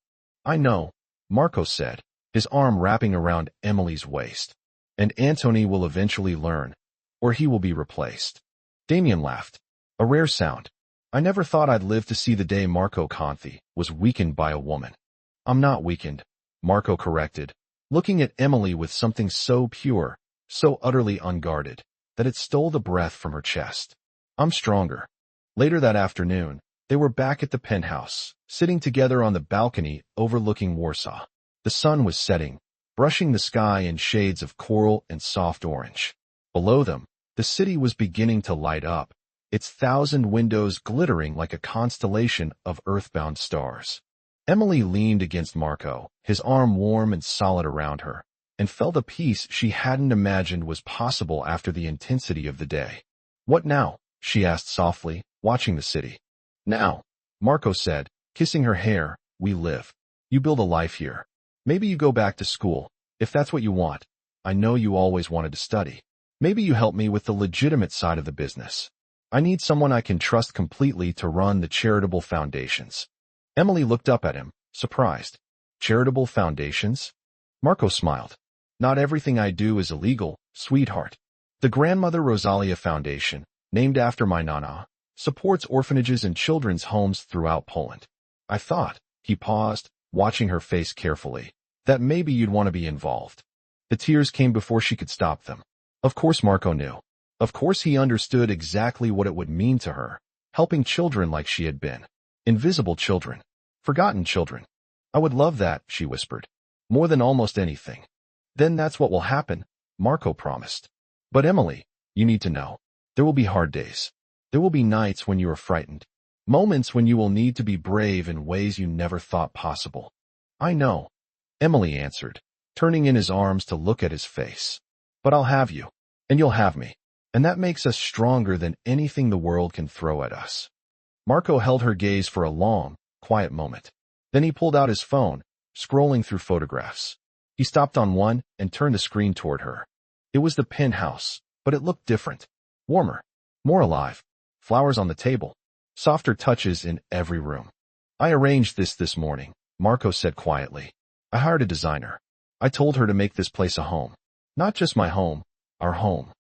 Speaker 1: I know, Marco said, his arm wrapping around Emily's waist. And Antony will eventually learn, or he will be replaced. Damien laughed. A rare sound. I never thought I'd live to see the day Marco Conthi was weakened by a woman. I'm not weakened, Marco corrected, looking at Emily with something so pure, so utterly unguarded, that it stole the breath from her chest. I'm stronger. Later that afternoon, they were back at the penthouse, sitting together on the balcony overlooking Warsaw. The sun was setting, brushing the sky in shades of coral and soft orange. Below them, the city was beginning to light up, its 1,000 windows glittering like a constellation of earthbound stars. Emily leaned against Marco, his arm warm and solid around her, and felt a peace she hadn't imagined was possible after the intensity of the day. What now? She asked softly, watching the city. Now, Marco said, kissing her hair, we live. You build a life here. Maybe you go back to school, if that's what you want. I know you always wanted to study. Maybe you help me with the legitimate side of the business. I need someone I can trust completely to run the charitable foundations. Emily looked up at him, surprised. Charitable foundations? Marco smiled. Not everything I do is illegal, sweetheart. The Grandmother Rosalia Foundation, named after my nana, supports orphanages and children's homes throughout Poland. I thought, he paused, watching her face carefully, that maybe you'd want to be involved. The tears came before she could stop them. Of course Marco knew. Of course he understood exactly what it would mean to her, helping children like she had been. Invisible children. Forgotten children. I would love that, she whispered. More than almost anything. Then that's what will happen, Marco promised. But Emily, you need to know. There will be hard days. There will be nights when you are frightened. Moments when you will need to be brave in ways you never thought possible. I know, Emily answered, turning in his arms to look at his face. But I'll have you, and you'll have me. And that makes us stronger than anything the world can throw at us. Marco held her gaze for a long, quiet moment. Then he pulled out his phone, scrolling through photographs. He stopped on one and turned the screen toward her. It was the penthouse, but it looked different. Warmer. More alive. Flowers on the table. Softer touches in every room. I arranged this morning, Marco said quietly. I hired a designer. I told her to make this place a home. Not just my home, our home.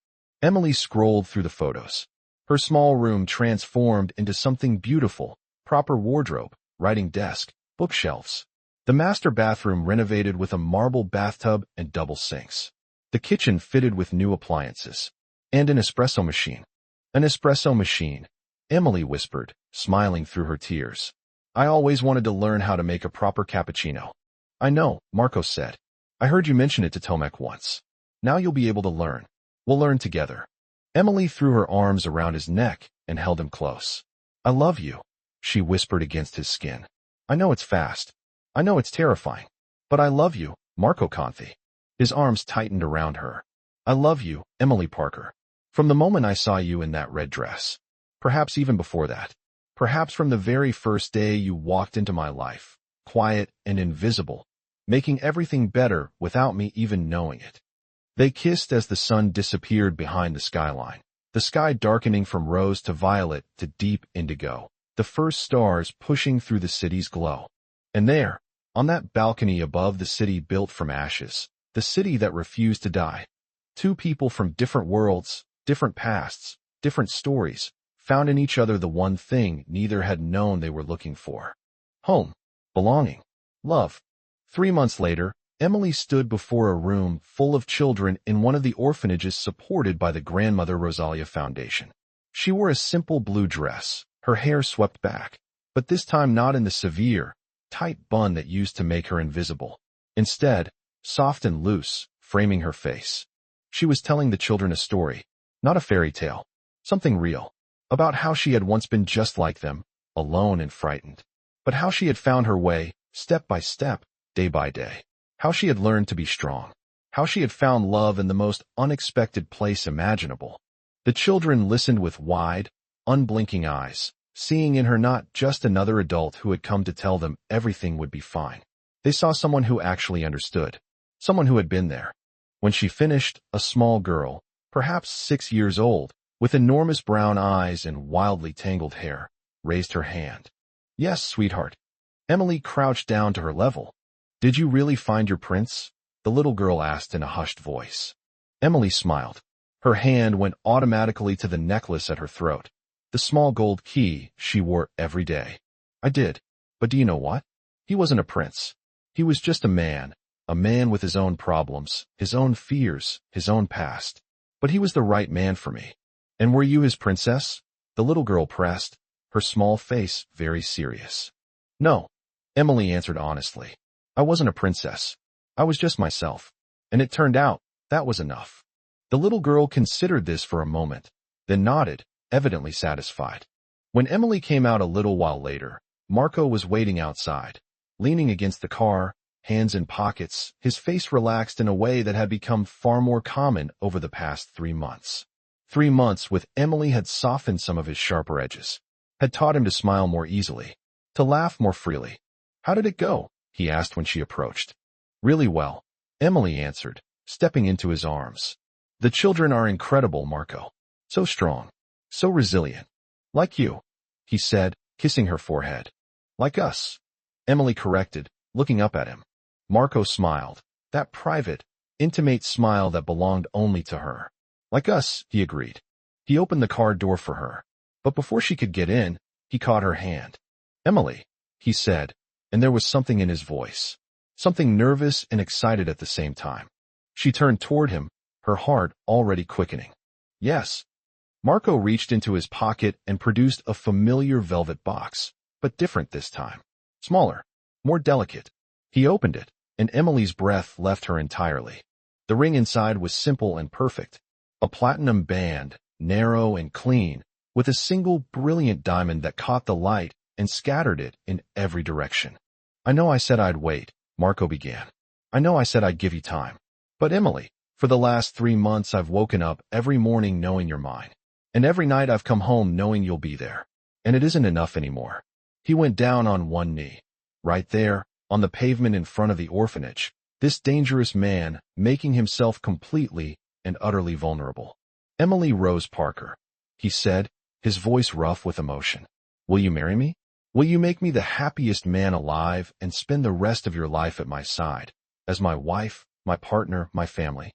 Speaker 1: Emily scrolled through the photos. Her small room transformed into something beautiful. Proper wardrobe, writing desk, bookshelves. The master bathroom renovated with a marble bathtub and double sinks. The kitchen fitted with new appliances. And an espresso machine. An espresso machine, Emily whispered, smiling through her tears. I always wanted to learn how to make a proper cappuccino. I know, Marco said. I heard you mention it to Tomek once. Now you'll be able to learn. We'll learn together. Emily threw her arms around his neck and held him close. I love you, she whispered against his skin. I know it's fast. I know it's terrifying. But I love you, Marco Conthi. His arms tightened around her. I love you, Emily Parker. From the moment I saw you in that red dress. Perhaps even before that. Perhaps from the very first day you walked into my life. Quiet and invisible. Making everything better without me even knowing it. They kissed as the sun disappeared behind the skyline. The sky darkening from rose to violet to deep indigo. The first stars pushing through the city's glow. And there, on that balcony above the city built from ashes, the city that refused to die. Two people from different worlds, different pasts, different stories, found in each other the one thing neither had known they were looking for. Home, belonging, love. 3 months later, Emily stood before a room full of children in one of the orphanages supported by the Grandmother Rosalia Foundation. She wore a simple blue dress, her hair swept back, but this time not in the severe, tight bun that used to make her invisible. Instead, soft and loose, framing her face. She was telling the children a story, not a fairy tale, something real, about how she had once been just like them, alone and frightened, but how she had found her way, step by step, day by day, how she had learned to be strong, how she had found love in the most unexpected place imaginable. The children listened with wide, unblinking eyes, seeing in her not just another adult who had come to tell them everything would be fine. They saw someone who actually understood, someone who had been there. When she finished, a small girl, perhaps 6 years old, with enormous brown eyes and wildly tangled hair, raised her hand. Yes, sweetheart. Emily crouched down to her level. Did you really find your prince? The little girl asked in a hushed voice. Emily smiled. Her hand went automatically to the necklace at her throat, the small gold key she wore every day. I did. But do you know what? He wasn't a prince. He was just a man with his own problems, his own fears, his own past. But he was the right man for me. And were you his princess? The little girl pressed, her small face very serious. No, Emily answered honestly. I wasn't a princess. I was just myself. And it turned out, that was enough. The little girl considered this for a moment, then nodded, evidently satisfied. When Emily came out a little while later, Marco was waiting outside, leaning against the car, hands in pockets, his face relaxed in a way that had become far more common over the past 3 months. 3 months with Emily had softened some of his sharper edges, had taught him to smile more easily, to laugh more freely. How did it go? He asked when she approached. Really well, Emily answered, stepping into his arms. The children are incredible, Marco. So strong. So resilient. Like you, he said, kissing her forehead. Like us, Emily corrected, looking up at him. Marco smiled, that private, intimate smile that belonged only to her. Like us, he agreed. He opened the car door for her, but before she could get in, he caught her hand. Emily, he said, and there was something in his voice, something nervous and excited at the same time. She turned toward him, her heart already quickening. Yes. Marco reached into his pocket and produced a familiar velvet box, but different this time. Smaller, more delicate. He opened it, and Emily's breath left her entirely. The ring inside was simple and perfect. A platinum band, narrow and clean, with a single brilliant diamond that caught the light and scattered it in every direction. I know I said I'd wait, Marco began. I know I said I'd give you time. But Emily, for the last 3 months I've woken up every morning knowing you're mine. And every night I've come home knowing you'll be there. And it isn't enough anymore. He went down on one knee. Right there, on the pavement in front of the orphanage, this dangerous man making himself completely and utterly vulnerable. Emily Rose Parker, he said, his voice rough with emotion. Will you marry me? Will you make me the happiest man alive and spend the rest of your life at my side, as my wife, my partner, my family?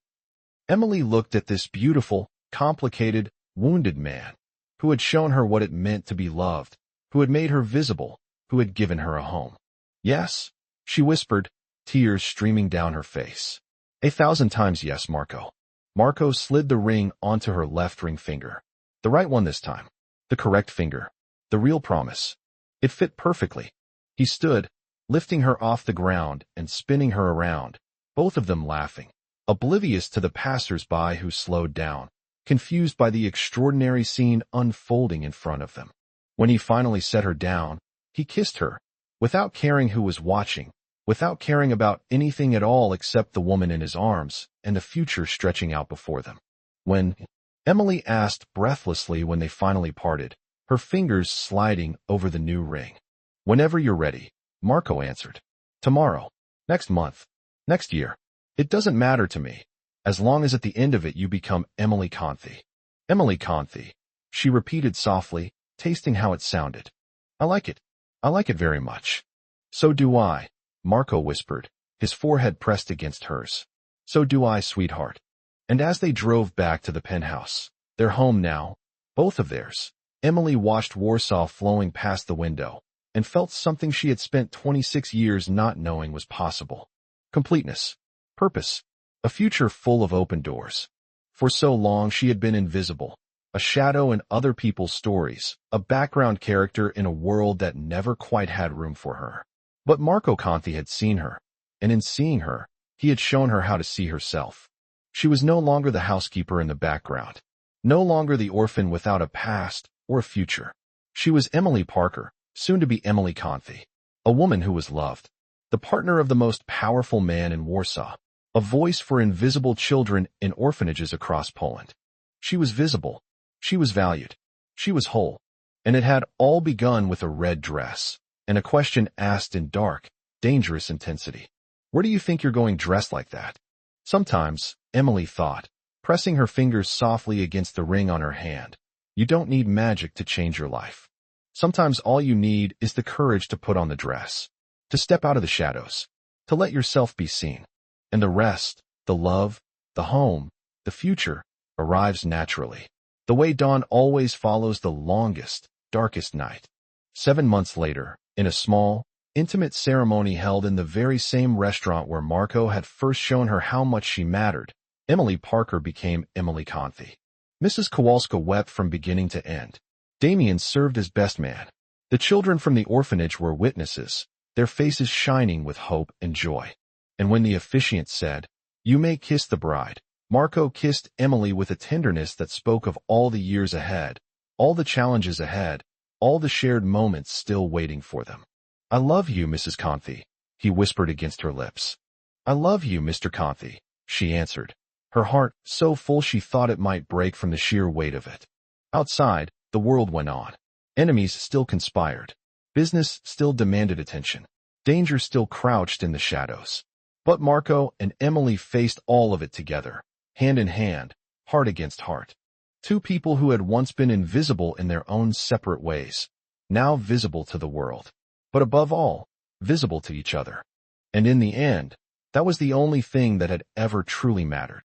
Speaker 1: Emily looked at this beautiful, complicated, wounded man, who had shown her what it meant to be loved, who had made her visible, who had given her a home. Yes, she whispered, tears streaming down her face. 1,000 times yes, Marco. Marco slid the ring onto her left ring finger. The right one this time. The correct finger. The real promise. It fit perfectly. He stood, lifting her off the ground and spinning her around, both of them laughing, oblivious to the passers-by who slowed down, confused by the extraordinary scene unfolding in front of them. When he finally set her down, he kissed her, without caring who was watching, without caring about anything at all except the woman in his arms and the future stretching out before them. When Emily asked breathlessly when they finally parted, her fingers sliding over the new ring. Whenever you're ready, Marco answered. Tomorrow, next month, next year. It doesn't matter to me, as long as at the end of it you become Emily Conthi. Emily Conthi, she repeated softly, tasting how it sounded. I like it. I like it very much. So do I, Marco whispered, his forehead pressed against hers. So do I, sweetheart. And as they drove back to the penthouse, their home now, both of theirs, Emily watched Warsaw flowing past the window and felt something she had spent 26 years not knowing was possible. Completeness, purpose, a future full of open doors. For so long she had been invisible, a shadow in other people's stories, a background character in a world that never quite had room for her. But Marco Conti had seen her, and in seeing her, he had shown her how to see herself. She was no longer the housekeeper in the background, no longer the orphan without a past or a future. She was Emily Parker, soon to be Emily Conti, a woman who was loved, the partner of the most powerful man in Warsaw, a voice for invisible children in orphanages across Poland. She was visible, she was valued, she was whole, and it had all begun with a red dress, and a question asked in dark, dangerous intensity. Where do you think you're going dressed like that? Sometimes, Emily thought, pressing her fingers softly against the ring on her hand, you don't need magic to change your life. Sometimes all you need is the courage to put on the dress, to step out of the shadows, to let yourself be seen. And the rest, the love, the home, the future, arrives naturally. The way dawn always follows the longest, darkest night. 7 months later, in a small, intimate ceremony held in the very same restaurant where Marco had first shown her how much she mattered, Emily Parker became Emily Conthi. Mrs. Kowalska wept from beginning to end. Damien served as best man. The children from the orphanage were witnesses, their faces shining with hope and joy. And when the officiant said, "You may kiss the bride," Marco kissed Emily with a tenderness that spoke of all the years ahead, all the challenges ahead, all the shared moments still waiting for them. "I love you, Mrs. Conthi," he whispered against her lips. "I love you, Mr. Conthi," she answered, her heart so full she thought it might break from the sheer weight of it. Outside, the world went on. Enemies still conspired. Business still demanded attention. Danger still crouched in the shadows. But Marco and Emily faced all of it together, hand in hand, heart against heart. Two people who had once been invisible in their own separate ways, now visible to the world, but above all, visible to each other. And in the end, that was the only thing that had ever truly mattered.